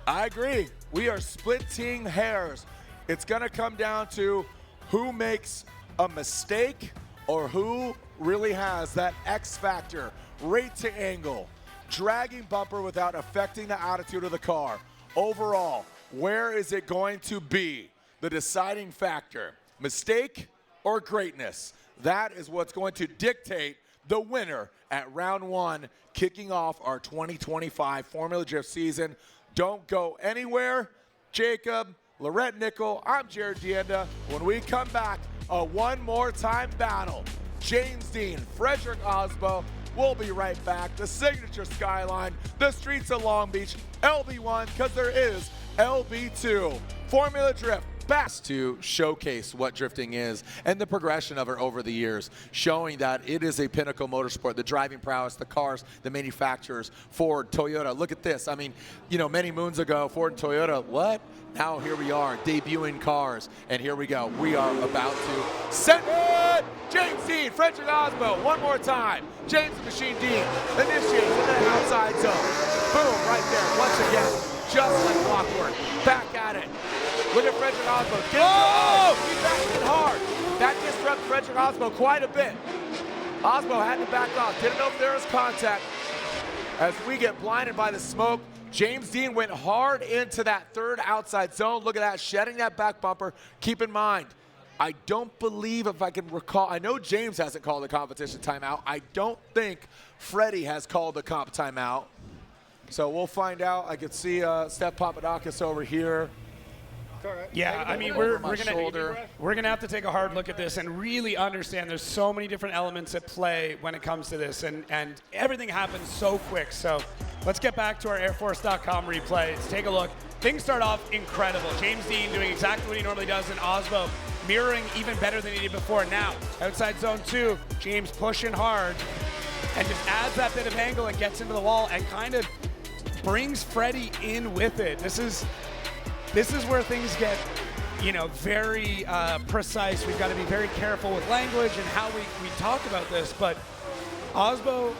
I agree. We are splitting hairs. It's going to come down to who makes a mistake or who really has that X factor, rate to angle, dragging bumper without affecting the attitude of the car. Overall, Where is it going to be the deciding factor? Mistake or greatness? That is what's going to dictate the winner at round 1, kicking off our 2025 Formula Drift season. Don't go anywhere. Jacob, Lorette Nickel, I'm Jared Dienda. When we come back, a one more time battle. James Deane, Frederick Aasbo. We'll be right back. The signature skyline, the streets of Long Beach, LB1, because there is LB2. Formula Drift back to showcase what drifting is and the progression of it over the years, showing that it is a pinnacle motorsport, the driving prowess, the cars, the manufacturers, Ford, Toyota. Look at this. I mean, you know, many moons ago, Ford and Toyota, what? Now here we are, debuting cars, and here we go. We are about to send it! James Deane, Frederick Aasbo, one more time. James the Machine Deane initiates in the outside zone. Boom, right there, once again. Just like clockwork, back at it. Look at Frederick Aasbo. He's backing it hard. That disrupts Frederick Aasbo quite a bit. Aasbo had to back off. Didn't know if there was contact. As we get blinded by the smoke, James Deane went hard into that third outside zone. Look at that, shedding that back bumper. Keep in mind, I don't believe, if I can recall, I know James hasn't called the competition timeout. I don't think Freddie has called the comp timeout. So we'll find out. I can see Steph Papadakis over here. Yeah, I mean, we're gonna have to take a hard look at this and really understand there's so many different elements at play when it comes to this, and everything happens so quick. So let's get back to our airforce.com replay. Let's take a look. Things start off incredible. James Deane doing exactly what he normally does, and Aasbo mirroring even better than he did before. Now, outside zone 2, James pushing hard and just adds that bit of angle and gets into the wall and kind of brings Freddie in with it. This is where things get, you know, very precise. We've got to be very careful with language and how we talk about this, but Aasbo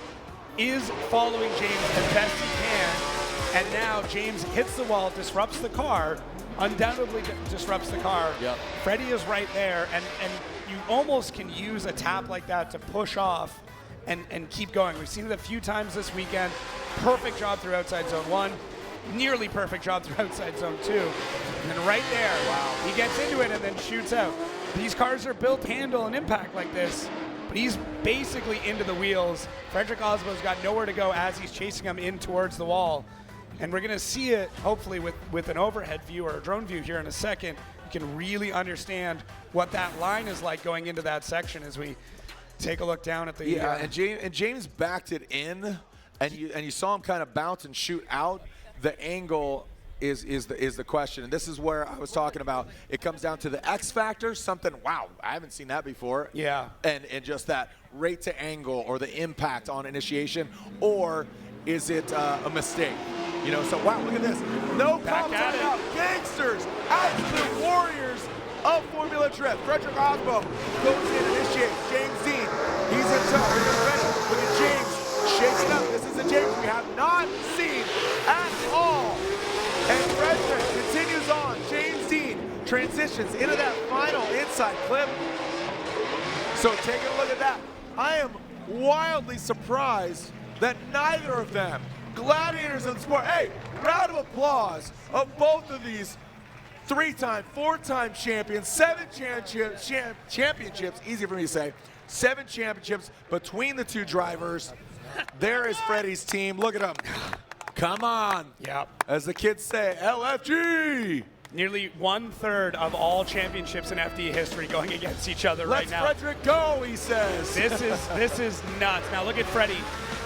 is following James as best he can, and now James hits the wall, disrupts the car, undoubtedly disrupts the car. Yep. Freddie is right there, and you almost can use a tap like that to push off and keep going. We've seen it a few times this weekend. Perfect job through outside zone 1. Nearly perfect job through outside zone 2. And then right there, wow, he gets into it and then shoots out. These cars are built to handle an impact like this, but he's basically into the wheels. Frederick Aasbo's got nowhere to go as he's chasing him in towards the wall. And we're gonna see it, hopefully, with an overhead view or a drone view here in a second. You can really understand what that line is like going into that section as we take a look down at the... Yeah, and James backed it in, and you saw him kind of bounce and shoot out. The angle is the question, and this is where I was talking about. It comes down to the X factor, something, wow, I haven't seen that before. Yeah. And just that rate to angle or the impact on initiation, or is it a mistake? You know, so wow, look at this. No Back at it. out. Gangsters, absolute warriors of Formula Drift. Frederick Aasbo goes in, initiates. James Deane, he's in tow. Look at James. Shakes it up. This is a James we have not seen at all. And Frederick continues on. James Deane transitions into that final inside clip. So take a look at that. I am wildly surprised that neither of them, gladiators of the sport, hey, round of applause of both of these 3-time, 4-time champions, 7 championships, easy for me to say, 7 championships between the two drivers. There is Freddie's team. Look at them. Come on. Yep. As the kids say, LFG. Nearly 1/3 of all championships in FD history going against each other right now. Let's Frederick go, he says. This is nuts. Now look at Freddie.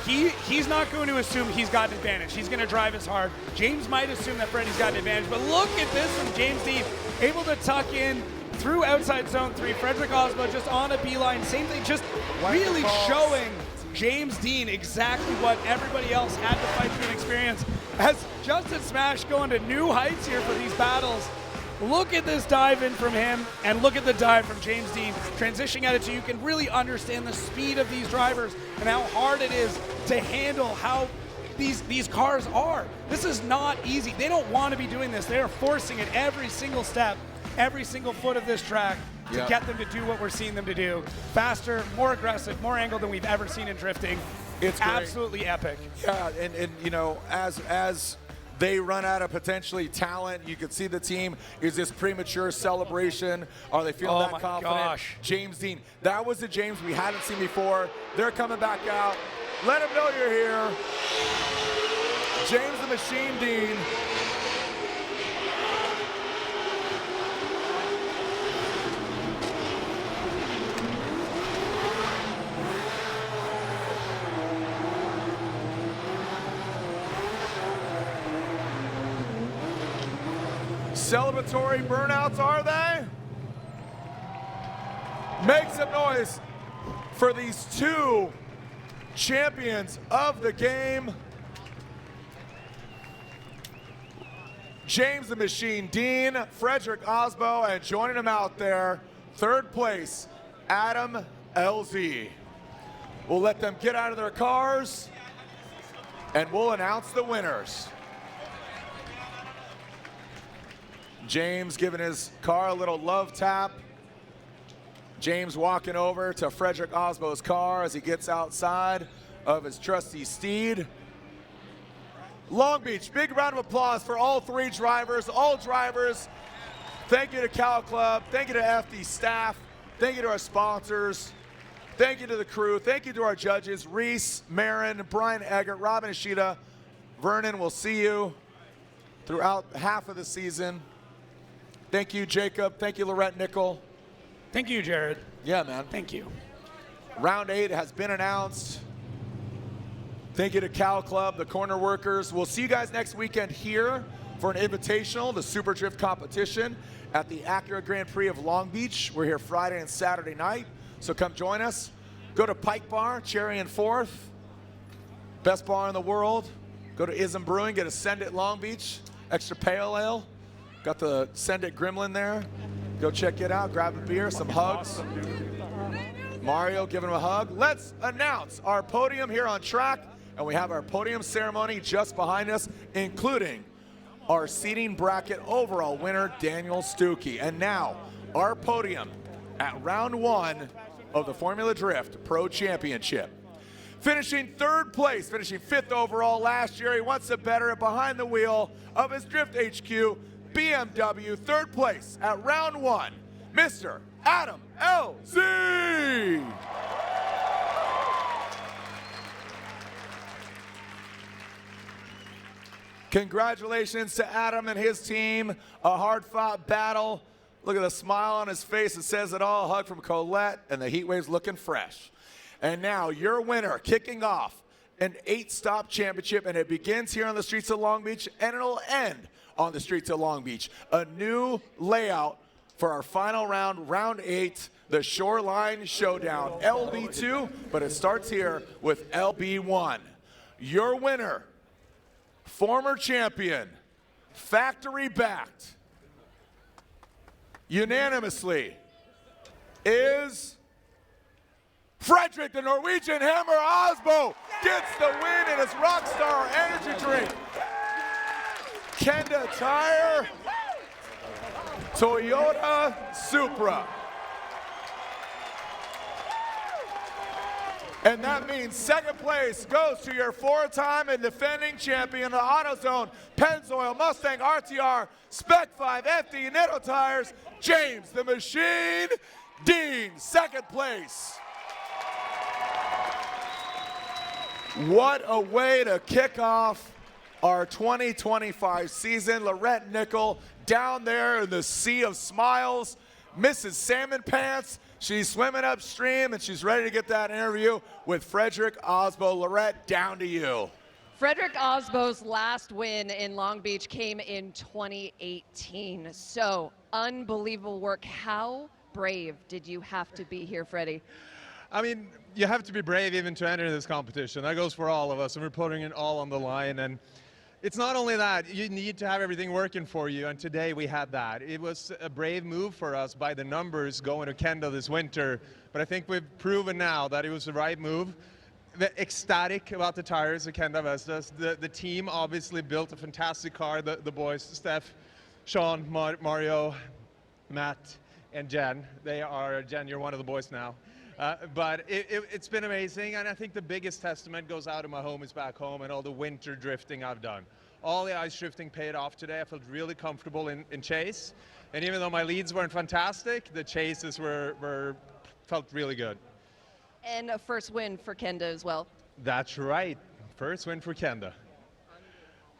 He's not going to assume he's got an advantage. He's going to drive as hard. James might assume that Freddie's got an advantage, but look at this from James Deane, able to tuck in through outside zone 3. Frederick Aasbo just on a beeline. Same thing, just really showing James Deane exactly what everybody else had to fight through and experience. As Justin Smash going to new heights here for these battles. Look at this dive in from him, and look at the dive from James Deane. Transitioning at it so you can really understand the speed of these drivers and how hard it is to handle how these cars are. This is not easy. They don't want to be doing this. They are forcing it every single step, every single foot of this track to get them to do what we're seeing them to do. Faster, more aggressive, more angle than we've ever seen in drifting. It's absolutely epic. Yeah, and you know, as they run out of potentially talent. You can see the team is this premature celebration. Are they feeling that confident? Gosh. James Deane, that was the James we hadn't seen before. They're coming back out. Let them know you're here. James the Machine Deane. Celebratory burnouts, are they? Make some noise for these two champions of the game. James the Machine Deane, Frederick Aasbo, and joining him out there, third place, Adam LZ. We'll let them get out of their cars and we'll announce the winners. James giving his car a little love tap. James walking over to Frederick Aasbo's car as he gets outside of his trusty steed. Long Beach, big round of applause for all three drivers, all drivers. Thank you to Cal Club, thank you to FD staff, thank you to our sponsors, thank you to the crew, thank you to our judges, Reese, Marin, Brian Eggert, Robin Ishida, Vernon, we'll see you throughout half of the season. Thank you, Jacob, thank you, Lorette Nickel. Thank you, Jared. Yeah, man. Thank you. Round 8 has been announced. Thank you to Cal Club, the corner workers. We'll see you guys next weekend here for an invitational, the Super Drift competition at the Acura Grand Prix of Long Beach. We're here Friday and Saturday night, so come join us. Go to Pike Bar, Cherry and 4th, best bar in the world. Go to Ism Brewing, get a Send It Long Beach, extra pale ale. Got the Send It Gremlin there. Go check it out, grab a beer, some hugs. Mario giving him a hug. Let's announce our podium here on track, and we have our podium ceremony just behind us, including our seating bracket overall winner, Daniel Stuke. And now, our podium at round 1 of the Formula Drift Pro Championship. Finishing 3rd place, finishing 5th overall last year. He wants to better it behind the wheel of his Drift HQ BMW. 3rd place at round 1, Mr. Adam LZ. Congratulations to Adam and his team. A hard-fought battle. Look at the smile on his face. It says it all. A hug from Colette, and the heat wave's looking fresh. And now your winner, kicking off an 8-stop championship, and it begins here on the streets of Long Beach, and it'll end on the streets of Long Beach. A new layout for our final round, round 8, the Shoreline Showdown, LB2, but it starts here with LB1. Your winner, former champion, factory-backed, unanimously, is Frederick, the Norwegian Hammer Aasbo, gets the win in his Rockstar energy drink. Kenda Tire, Toyota Supra. And that means 2nd place goes to your 4-time and defending champion, the AutoZone Pennzoil Mustang RTR Spec 5 FD Nitto Tires, James the Machine Deane, 2nd place. What a way to kick off our 2025 season. Lorette Nickel down there in the sea of smiles, Mrs. Salmon Pants. She's swimming upstream and she's ready to get that interview with Frederick Aasbo. Lorette, down to you. Frederick Aasbo's last win in Long Beach came in 2018. So unbelievable work. How brave did you have to be here, Freddie? I mean, you have to be brave even to enter this competition. That goes for all of us, and we're putting it all on the line. And it's not only that, you need to have everything working for you, and today we had that. It was a brave move for us by the numbers going to Kenda this winter, but I think we've proven now that it was the right move. Ecstatic about the tires at Kenda Vestas. The team obviously built a fantastic car, the boys, Steph, Sean, Mario, Matt, and Jen. Jen, you're one of the boys now. But it's been amazing, and I think the biggest testament goes out to my homies back home and all the winter drifting I've done. all the ice shifting paid off today. I felt really comfortable in chase. And even though my leads weren't fantastic, the chases felt really good. And a first win for Kenda as well. That's right. First win for Kenda.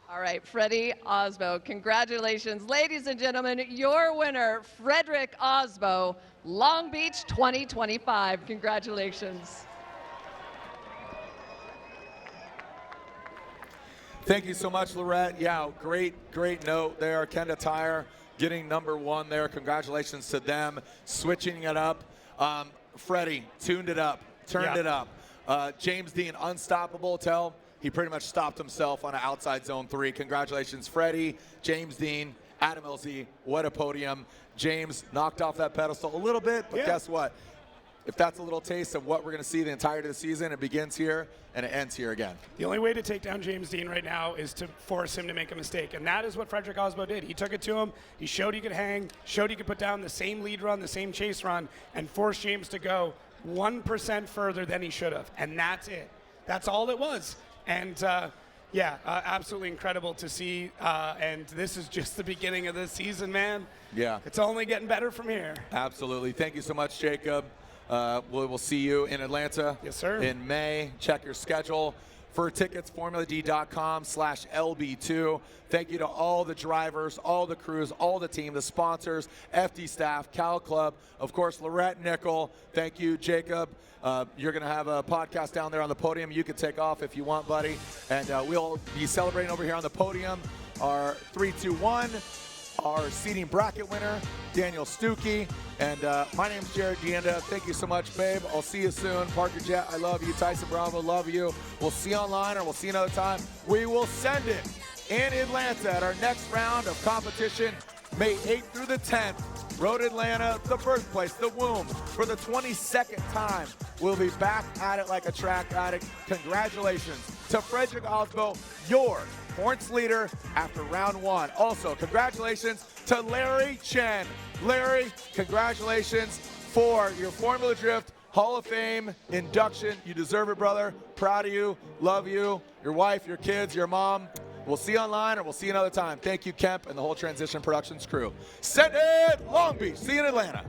All right, Freddie Aasbo, congratulations. Ladies and gentlemen, your winner, Frederick Aasbo, Long Beach 2025. Congratulations. Thank you so much, Lorette. Yeah, great note there. Kenda Tire getting #1 there. Congratulations to them. Switching it up. Freddie tuned it up, turned it up. James Deane, unstoppable. He pretty much stopped himself on an outside zone 3. Congratulations, Freddie, James Deane, Adam LZ. What a podium. James knocked off that pedestal a little bit, but guess what? If that's a little taste of what we're going to see the entirety of the season, it begins here and it ends here again. The only way to take down James Deane right now is to force him to make a mistake, and that is what Frederick Aasbo did. He took it to him, he showed he could hang, showed he could put down the same lead run, the same chase run, and force James to go 1% further than he should have, and that's it. That's all it was. And absolutely incredible to see, and this is just the beginning of the season, man. Yeah. It's only getting better from here. Absolutely. Thank you so much, Jacob. We'll see you in Atlanta. Yes, sir. In May. Check your schedule. For tickets, formulad.com/LB2. Thank you to all the drivers, all the crews, all the team, the sponsors, FD staff, Cal Club, of course, Lorette Nickel. Thank you, Jacob. You're going to have a podcast down there on the podium. You can take off if you want, buddy. And we'll be celebrating over here on the podium our 3-2-1, our seating bracket winner, Daniel Stuke. And my name's Jared Deanda. Thank you so much, babe. I'll see you soon. Parker Jet, I love you. Tyson Bravo, love you. We'll see you online or we'll see you another time. We will send it in Atlanta at our next round of competition, May 8th through the 10th. Road Atlanta, the birthplace, the womb. For the 22nd time, we'll be back at it like a track addict. Congratulations to Frederick Aasbo, your points leader after round 1. Also, congratulations to Larry Chen. Larry, congratulations for your Formula Drift Hall of Fame induction. You deserve it, brother. Proud of you. Love you. Your wife, your kids, your mom. We'll see you online or we'll see you another time. Thank you, Kemp, and the whole Transition Productions crew. Send it, Long Beach. See you in Atlanta.